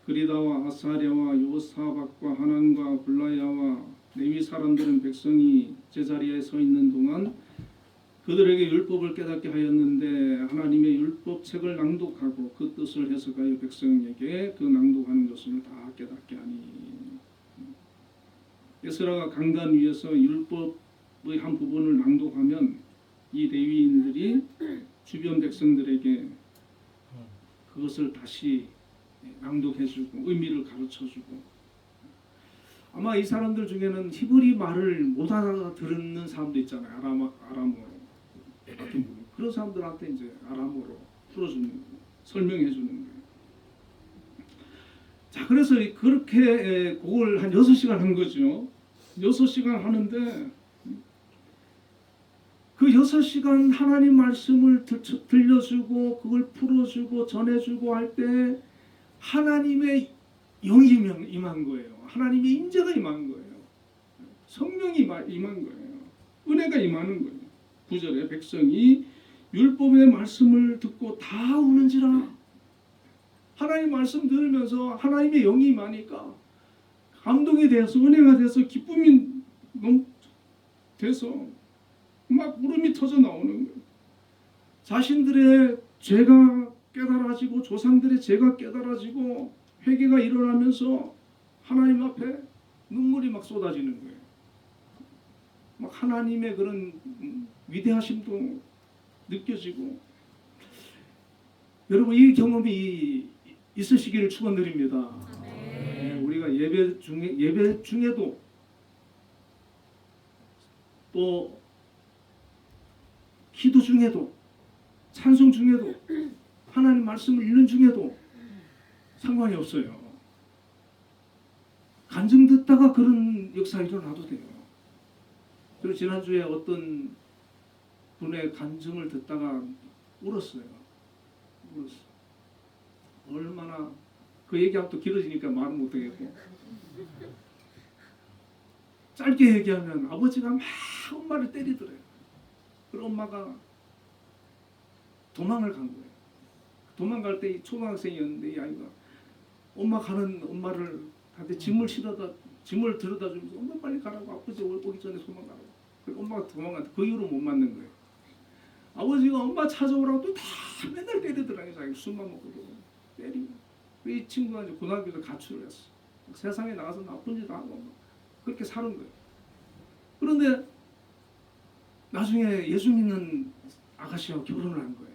그리다와 아사랴와 요사박과 하난과 블라야와 레위 사람들은 백성이 제자리에 서 있는 동안 그들에게 율법을 깨닫게 하였는데 하나님의 율법책을 낭독하고 그 뜻을 해석하여 백성에게 그 낭독하는 것을 다 깨닫게 하니. 에스라가 강단 위에서 율법의 한 부분을 낭독하면 이 레위인들이 주변 백성들에게 그것을 다시 낭독해주고 의미를 가르쳐주고. 아마 이 사람들 중에는 히브리 말을 못 알아듣는 사람도 있잖아요. 아람어로 같은 부분. 그런 사람들한테 이제 아람어로 풀어주는 거예요. 설명해주는 거예요. 자, 그래서 그렇게 그걸 한 6시간 한 거죠. 6시간 하는데 그 6시간 하나님 말씀을 들려주고 그걸 풀어주고 전해주고 할 때 하나님의 영이 임한 거예요. 하나님의 임재가 임한 거예요. 성령이 임한 거예요. 은혜가 임하는 거예요. 9절에 백성이 율법의 말씀을 듣고 다 우는지라. 하나님 말씀 들으면서 하나님의 영이 임하니까 감동이 돼서 은혜가 돼서 기쁨이 돼서 막 울음이 터져 나오는 거예요. 자신들의 죄가 깨달아지고 조상들의 죄가 깨달아지고 회개가 일어나면서 하나님 앞에 눈물이 막 쏟아지는 거예요. 막 하나님의 그런 위대하심도 느껴지고 여러분 이 경험이 있으시기를 축원드립니다. 우리가 예배 중에도 또 기도 중에도 찬송 중에도 하나님 말씀을 읽는 중에도 상관이 없어요. 간증 듣다가 그런 역사 일어나도 돼요. 그리고 지난주에 어떤 분의 간증을 듣다가 울었어요. 얼마나 그 얘기하면 또 길어지니까 말은 못하겠고 짧게 얘기하면 아버지가 막 엄마를 때리더래요. 그리고 엄마가 도망을 간 거예요. 도망갈 때 이 초등학생이었는데 이 아이가 엄마 가는 엄마를 한테 짐을 들여다 주면서 엄마 빨리 가라고 아버지 오기 전에 도망가라고. 그래서 엄마가 도망갔는데 그 이후로 못 만난 거예요. 아버지가 엄마 찾아오라고 또 다 맨날 때리더라고요. 자기 술만 먹고도 때리고. 이 친구가 이제 고등학교에서 가출을 했어. 세상에 나가서 나쁜 짓 하고 그렇게 사는 거예요. 그런데 나중에 예수 믿는 아가씨하고 결혼을 한 거예요.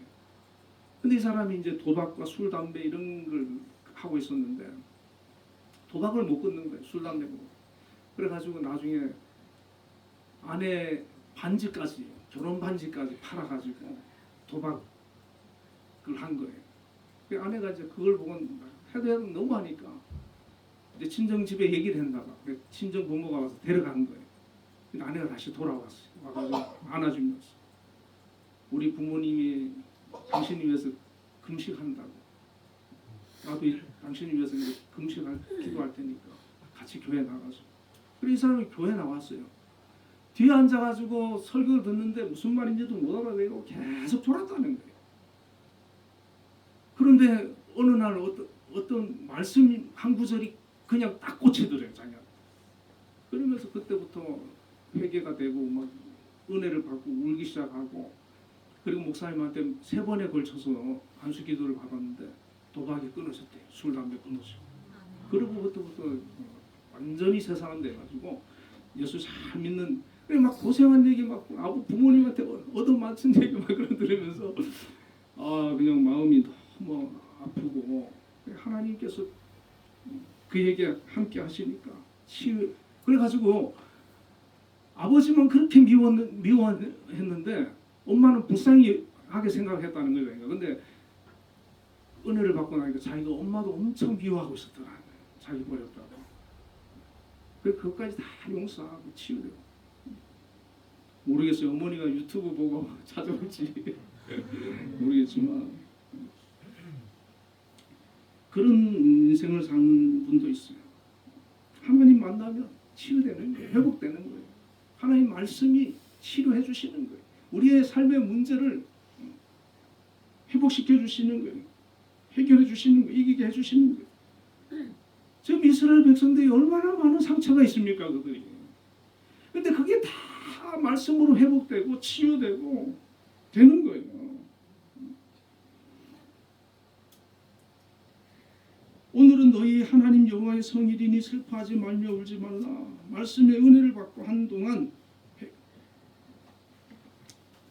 근데 이 사람이 이제 도박과 술, 담배 이런 걸 하고 있었는데 도박을 못 끊는 거예요. 술, 담배 먹고. 그래가지고 나중에 아내 반지까지 결혼 반지까지 팔아가지고 도박을 한 거예요. 그 아내가 이제 그걸 보고 해도 너무 하니까 이제 친정 집에 얘기를 했나봐. 친정 부모가 와서 데려간 거예요. 근데 아내가 다시 돌아왔어요. 와가지고 안아주면서 우리 부모님이 당신을 위해서 금식한다고. 나도 당신을 위해서 기도할 테니까 같이 교회 나가서. 그래서 이 사람이 교회 나왔어요. 뒤에 앉아가지고 설교를 듣는데 무슨 말인지도 못 알아듣고 계속 졸았다는 거예요. 그런데 어느 날 어떤 말씀 한 구절이 그냥 딱 꽂히더래요. 자기가. 그러면서 그때부터 회개가 되고 막 은혜를 받고 울기 시작하고 그리고 목사님한테 3번에 걸쳐서 안수 기도를 받았는데 도박이 끊어졌대요. 술, 담배 끊어지고. 그리고 그때부터 완전히 세상은 돼가지고 예수 잘 믿는 막 고생한 얘기 막 부모님한테 얻어맞은 얘기 막 그런 들으면서 그냥 마음이 너무 아프고 하나님께서 그 얘기 함께 하시니까 그래가지고 아버지만 그렇게 미워했는데 엄마는 불쌍하게 생각했다는 거예요. 근데 은혜를 받고 나니까 자기가 엄마도 엄청 미워하고 있었더라고요. 자기 버렸다고. 그래서 그것까지 다 용서하고 치유되고. 모르겠어요. 어머니가 유튜브 보고 찾아올지 모르겠지만 그런 인생을 사는 분도 있어요. 하나님 만나면 치유되는 거예요. 회복되는 거예요. 하나님 말씀이 치료해 주시는 거예요. 우리의 삶의 문제를 회복시켜 주시는 거예요. 해결해 주시는 거예요. 이기게 해 주시는 거예요. 지금 이스라엘 백성들이 얼마나 많은 상처가 있습니까? 그들이. 근데 그게 다 말씀으로 회복되고 치유되고 되는 거예요. 오늘은 너희 하나님 여호와의 성일이니 슬퍼하지 말며 울지 말라. 말씀의 은혜를 받고 한동안.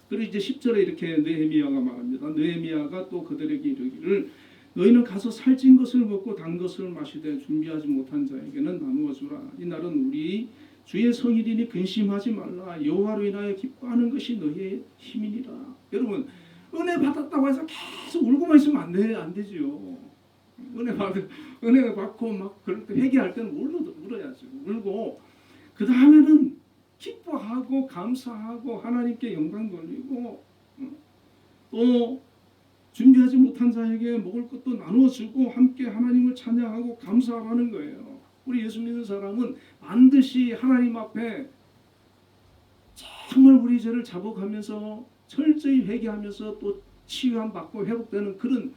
그리고 이제 10절에 이렇게 느헤미야가 말합니다. 느헤미야가 또 그들에게 이르기를 너희는 가서 살찐 것을 먹고 단 것을 마시되 준비하지 못한 자에게는 나누어 주라. 이날은 우리 주의 성일이니 근심하지 말라. 여호와로 인하여 기뻐하는 것이 너희의 힘이니라. 여러분 은혜 받았다고 해서 계속 울고만 있으면 안 되지요. 은혜 받고 막 그럴 때 회개할 때는 울어야죠. 울고 그 다음에는 기뻐하고 감사하고 하나님께 영광 돌리고 또 준비하지 못한 자에게 먹을 것도 나누어 주고 함께 하나님을 찬양하고 감사하는 거예요. 우리 예수 믿는 사람은 반드시 하나님 앞에 정말 우리 죄를 자복하면서 철저히 회개하면서 또 치유함 받고 회복되는 그런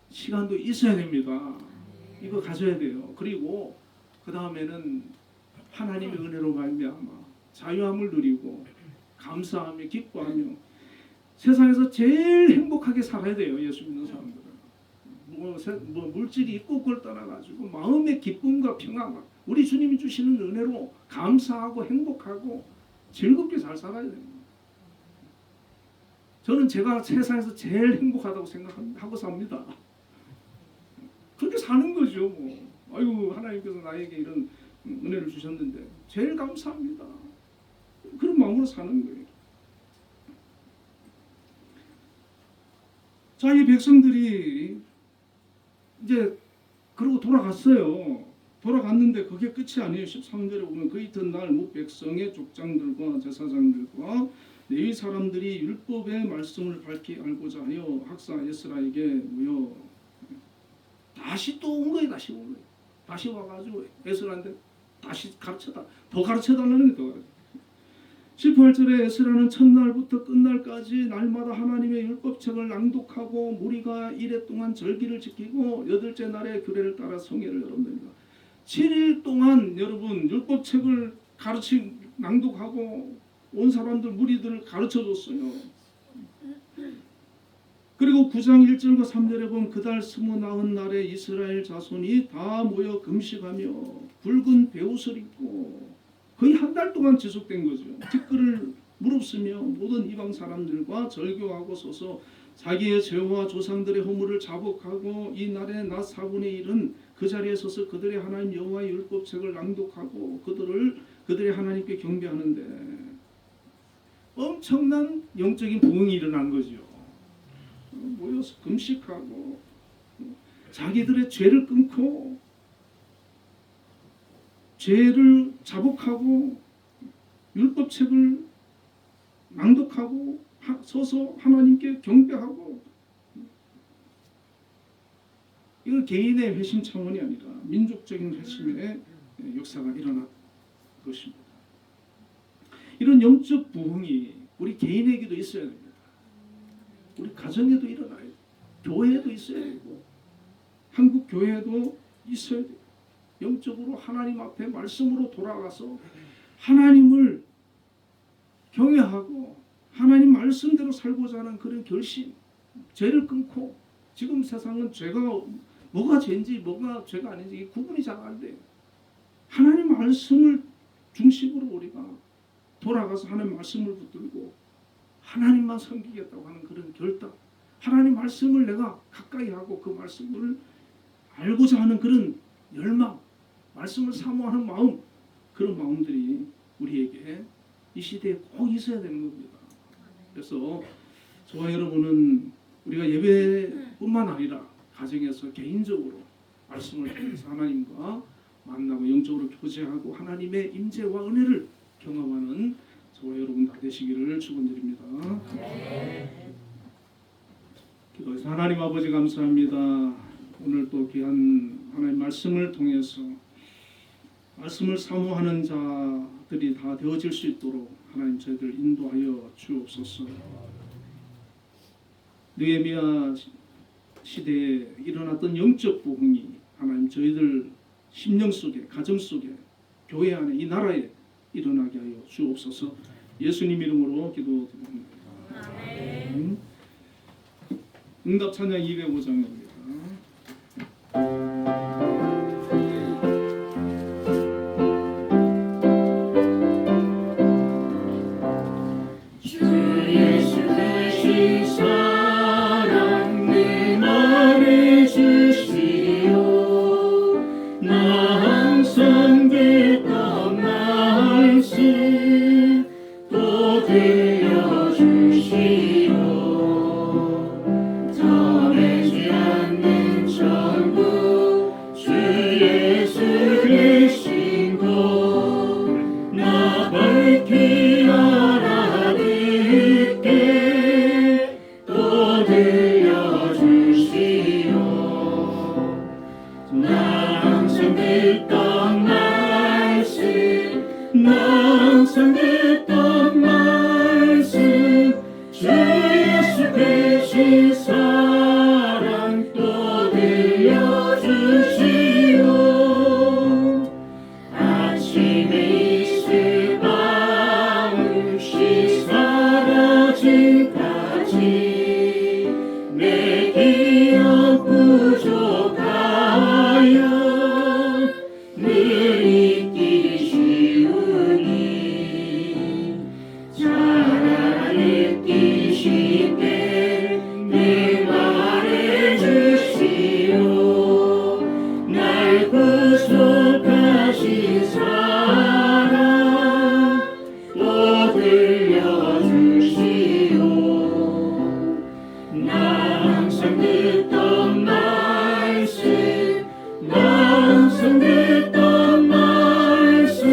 시간도 있어야 됩니다. 이거 가져야 돼요. 그리고 그 다음에는 하나님의 은혜로 말미암아 자유함을 누리고 감사하며 기뻐하며 세상에서 제일 행복하게 살아야 돼요. 예수 믿는 사람들은 뭐 물질이 있고 그걸 떠나가지고 마음의 기쁨과 평화가 우리 주님이 주시는 은혜로 감사하고 행복하고 즐겁게 잘 살아야 됩니다. 저는 제가 세상에서 제일 행복하다고 생각하고 삽니다. 그렇게 사는 거죠. 뭐. 아이고 하나님께서 나에게 이런 은혜를 주셨는데 제일 감사합니다. 그런 마음으로 사는 거예요. 자, 이 백성들이 이제 그러고 돌아갔어요. 돌아갔는데 그게 끝이 아니에요. 13절에 보면 그 이튿날 뭇 백성의 족장들과 제사장들과 레위 사람들이 율법의 말씀을 밝히 알고자 하여 학사 에스라에게 모여 다시 또 온 거예요. 다시 온 거예요. 다시 와가지고 에스라한테 다시 더 가르쳐달라는 게 더 가르쳐. 18절에 에스라는 첫날부터 끝날까지 날마다 하나님의 율법책을 낭독하고 무리가 이래 동안 절기를 지키고 여덟째 날에 규례를 따라 성회를 열었습니다. 7일 동안 여러분 율법책을 낭독하고 온 사람들 무리들을 가르쳐줬어요. 그리고 9장 1절과 3절에 보면 그달 29날에 이스라엘 자손이 다 모여 금식하며 붉은 베옷을 입고 거의 한 달 동안 지속된 거죠. 티끌을 무릅쓰며 모든 이방 사람들과 절교하고 서서 자기의 죄와 조상들의 허물을 자복하고 이 날에 낮 4분의 1은 그 자리에 서서 그들의 하나님 여호와의 율법책을 낭독하고 그들의 하나님께 경배하는데 엄청난 영적인 부흥이 일어난 거죠. 모여서 금식하고 자기들의 죄를 끊고 죄를 자복하고 율법책을 낭독하고 서서 하나님께 경배하고 이건 개인의 회심 차원이 아니라 민족적인 회심의 역사가 일어난 것입니다. 이런 영적 부흥이 우리 개인에게도 있어야 됩니다. 우리 가정에도 일어나야 돼요. 교회에도 있어야 되고 한국 교회에도 있어야 돼요. 영적으로 하나님 앞에 말씀으로 돌아가서 하나님을 경외하고 하나님 말씀대로 살고자 하는 그런 결심, 죄를 끊고 지금 세상은 죄가 뭐가 죄인지 뭐가 죄가 아닌지 구분이 잘 안 돼요. 하나님 말씀을 중심으로 우리가 돌아가서 하나님 말씀을 붙들고 하나님만 섬기겠다고 하는 그런 결단, 하나님 말씀을 내가 가까이 하고 그 말씀을 알고자 하는 그런 열망, 말씀을 사모하는 마음, 그런 마음들이 우리에게 이 시대에 꼭 있어야 되는 겁니다. 그래서 저와 여러분은 우리가 예배뿐만 아니라 가정에서 개인적으로 말씀을 통해서 하나님과 만나고 영적으로 교제하고 하나님의 임재와 은혜를 경험하는 저와 여러분 다 되시기를 축원드립니다. 기도해서 하나님 아버지 감사합니다. 오늘 또 귀한 하나님 말씀을 통해서 말씀을 사모하는 자들이 다 되어질 수 있도록 하나님 저희들 인도하여 주옵소서. 느헤미야 시대에 일어났던 영적 부흥이 하나님 저희들 심령 속에, 가정 속에, 교회 안에, 이 나라에 일어나게 하여 주옵소서. 예수님 이름으로 기도드립니다. 응답 찬양 205장입니다. 부족하여 늘 들려주시오. 나 항상 듣던 말씀, 나 항상 듣던 말씀,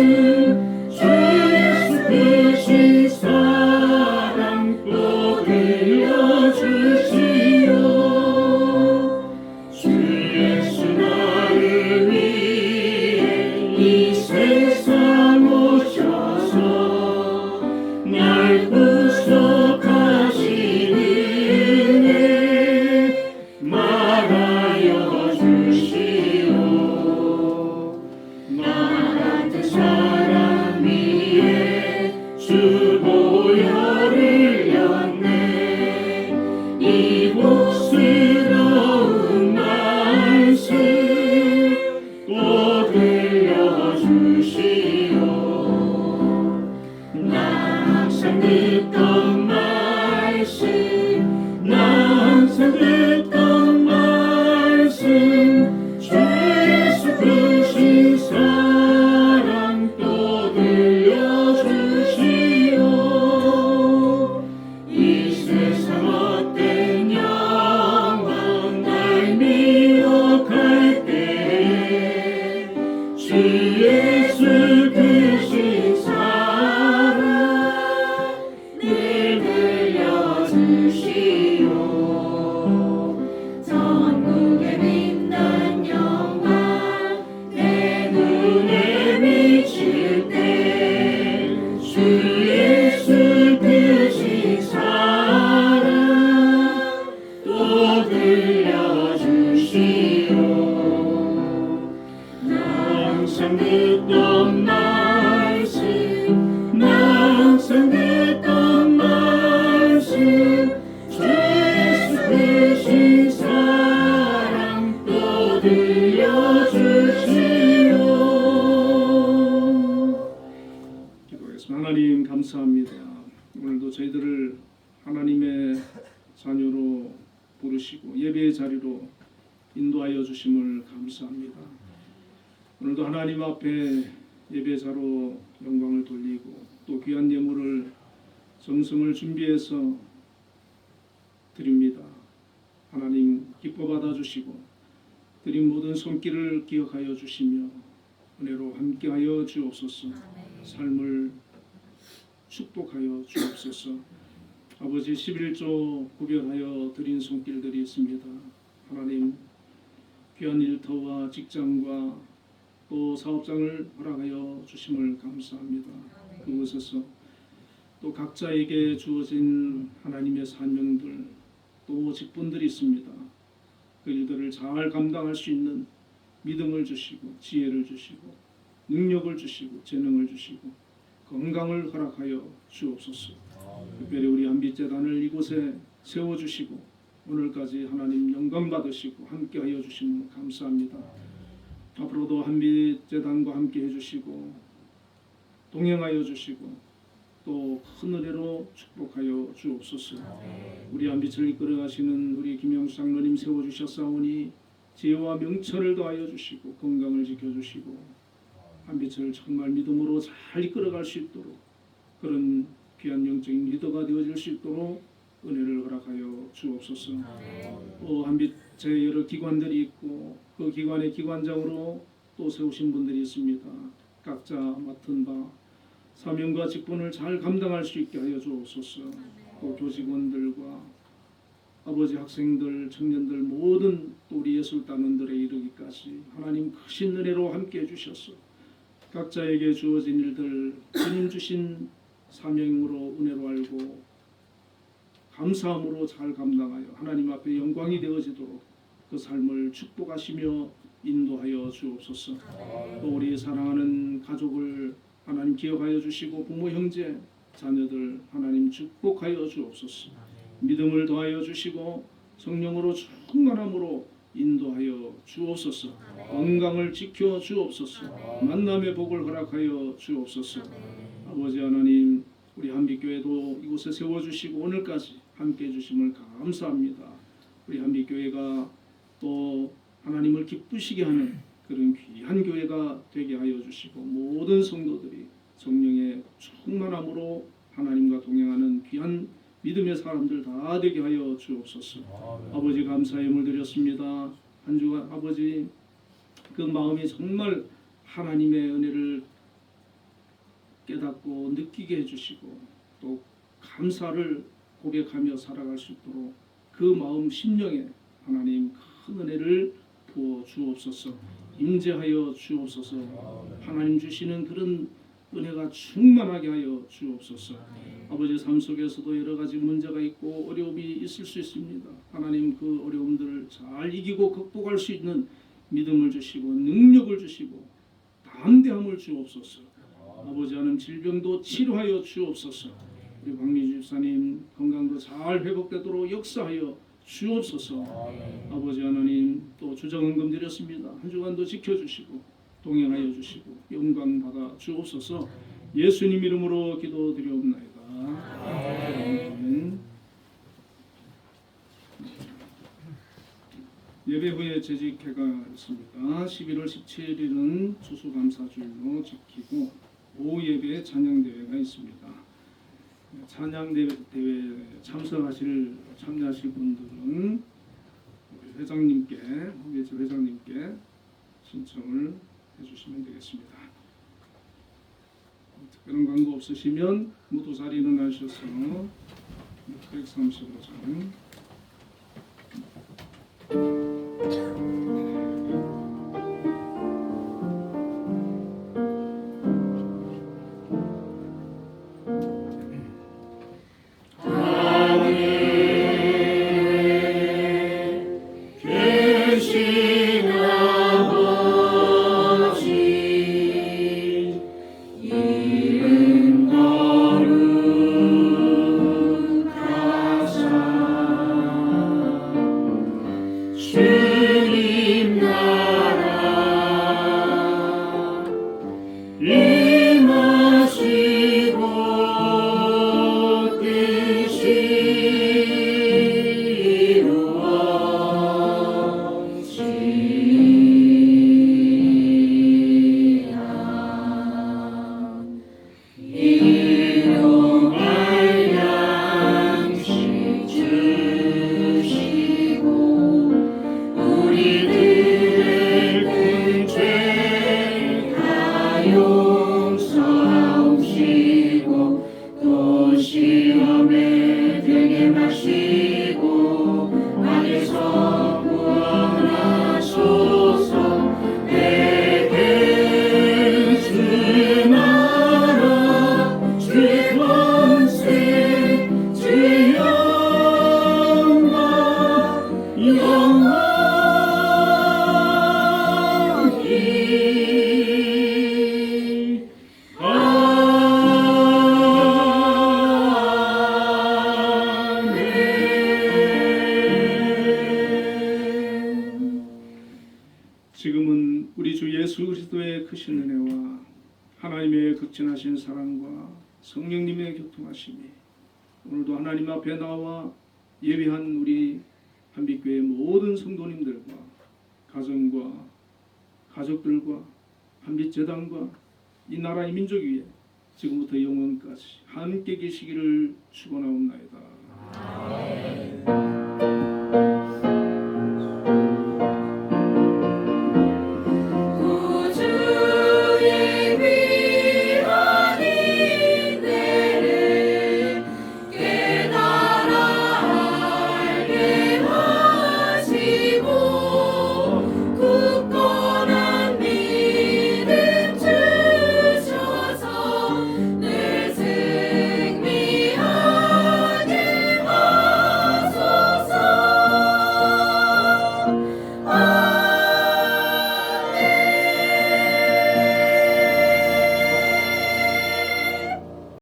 주 예수 크신 사랑 또 들려주시오. 주 예수 나를 위해 이 세상 오셔서 날 구속하신 은혜 말하여 주시오. 나 같은 사람 위에 주 보혈을 흘렸네. 이 복스러운 말씀 또 들려주시오. 나 항상 듣던 말씀, 나 항상 듣던 말씀, 주 예수 크신 사랑 또 들려주시오. 이 세상 헛된 영광 날 미혹할 때 주 예수 크신 사랑 늘 들려주시오. 전국에 빛난 영광 내 눈에 비칠 때 주 예수 크신 사랑 또 들려주시오. 나 항상 듣던 말씀, 나 항상 듣던 말씀, 주 예수 크신 사랑 또 들려주시오. 기도하겠습니다. 하나님 감사합니다. 오늘도 저희들을 하나님의 자녀로 부르시고 예배의 자리로 인도하여 주심을 감사합니다. 오늘도 하나님 앞에 예배자로 영광을 돌리고 또 귀한 예물을 정성을 준비해서 드립니다. 하나님 기뻐 받아주시고 드린 모든 손길을 기억하여 주시며 은혜로 함께하여 주옵소서. 삶을 축복하여 주옵소서. 아버지 11조 구별하여 드린 손길들이 있습니다. 하나님 귀한 일터와 직장과 또 사업장을 허락하여 주심을 감사합니다. 그곳에서 또 각자에게 주어진 하나님의 사명들 또 직분들이 있습니다. 그 일들을 잘 감당할 수 있는 믿음을 주시고 지혜를 주시고 능력을 주시고 재능을 주시고 건강을 허락하여 주옵소서. 특별히 우리 한빛재단을 이곳에 세워주시고 오늘까지 하나님 영광 받으시고 함께하여 주시면 감사합니다. 앞으로도 한빛재단과 함께 해주시고 동행하여 주시고 또 큰 은혜로 축복하여 주옵소서. 우리 한빛을 이끌어가시는 우리 김영수 장로님 세워주셨사오니 지혜와 명철을 더하여 주시고 건강을 지켜주시고 한빛을 정말 믿음으로 잘 이끌어갈 수 있도록 그런 귀한 영적인 리더가 되어질 수 있도록 은혜를 허락하여 주옵소서. 또 한빛의 여러 기관들이 있고 그 기관의 기관장으로 또 세우신 분들이 있습니다. 각자 맡은 바 사명과 직분을 잘 감당할 수 있게 하여 주옵소서. 또 교직원들과 아버지 학생들, 청년들 모든 또 우리 예술단원들에 이르기까지 하나님 크신 은혜로 함께 해주셔서 각자에게 주어진 일들 주님 주신 사명으로 은혜로 알고 감사함으로 잘 감당하여 하나님 앞에 영광이 되어지도록 그 삶을 축복하시며 인도하여 주옵소서. 또 우리 사랑하는 가족을 하나님 기억하여 주시고 부모 형제 자녀들 하나님 축복하여 주옵소서. 믿음을 더하여 주시고 성령으로 충만함으로 인도하여 주옵소서. 건강을 지켜 주옵소서. 만남의 복을 허락하여 주옵소서. 아버지 하나님 우리 한빛교회도 이곳에 세워주시고 오늘까지 함께해 주심을 감사합니다. 우리 한빛교회가 또 하나님을 기쁘시게 하는 그런 귀한 교회가 되게 하여 주시고 모든 성도들이 성령의 충만함으로 하나님 믿음의 사람들 다 되게 하여 주옵소서. 아버지 감사의 물 드렸습니다. 한 주간 아버지 그 마음이 정말 하나님의 은혜를 깨닫고 느끼게 해주시고 또 감사를 고백하며 살아갈 수 있도록 그 마음 심령에 하나님 큰 은혜를 부어 주옵소서. 임재하여 주옵소서. 하나님 주시는 그런 은혜가 충만하게 하여 주옵소서. 아버지 삶 속에서도 여러 가지 문제가 있고 어려움이 있을 수 있습니다. 하나님 그 어려움들을 잘 이기고 극복할 수 있는 믿음을 주시고 능력을 주시고 담대함을 주옵소서. 아버지 하나님 질병도 치료하여 주옵소서. 우리 박미주 집사님 건강도 잘 회복되도록 역사하여 주옵소서. 아버지 하나님 또 주정헌금 드렸습니다. 한 주간도 지켜주시고 동행하여 주시고 영광 받아 주옵소서. 예수님 이름으로 기도드리옵나이다. 아멘. 예배 후에 재직회가 있습니다. 11월 17일은 추수감사주일로 지키고 오후 예배에 찬양대회가 있습니다. 찬양대회 참여하실 분들은 우리 회장님께 홍예지 회장님께 신청을 해주시면 되겠습니다. 특별한 광고 없으시면 모두 자리 일어나셔서 635장 주님 나라 임하시고 뜻이 일용할 양식 주시고 우리들의 군죄 다 용서하옵시고 또 시험에 들게 마시고 악에서 구원하소서. 내게 주 나라 주의 권세 주의 영광 영원히 아멘. 지금은 우리 주 예수 그리스도의 크신 은혜와 하나님의 극진하신 사랑과 성령님의 교통하심이 오늘도 하나님 앞에 나와 예배한 우리 한빛교회 모든 성도님들과 가정과 가족들과 한빛재단과 이 나라의 민족 위에 지금부터 영원까지 함께 계시기를 축원하옵나이다.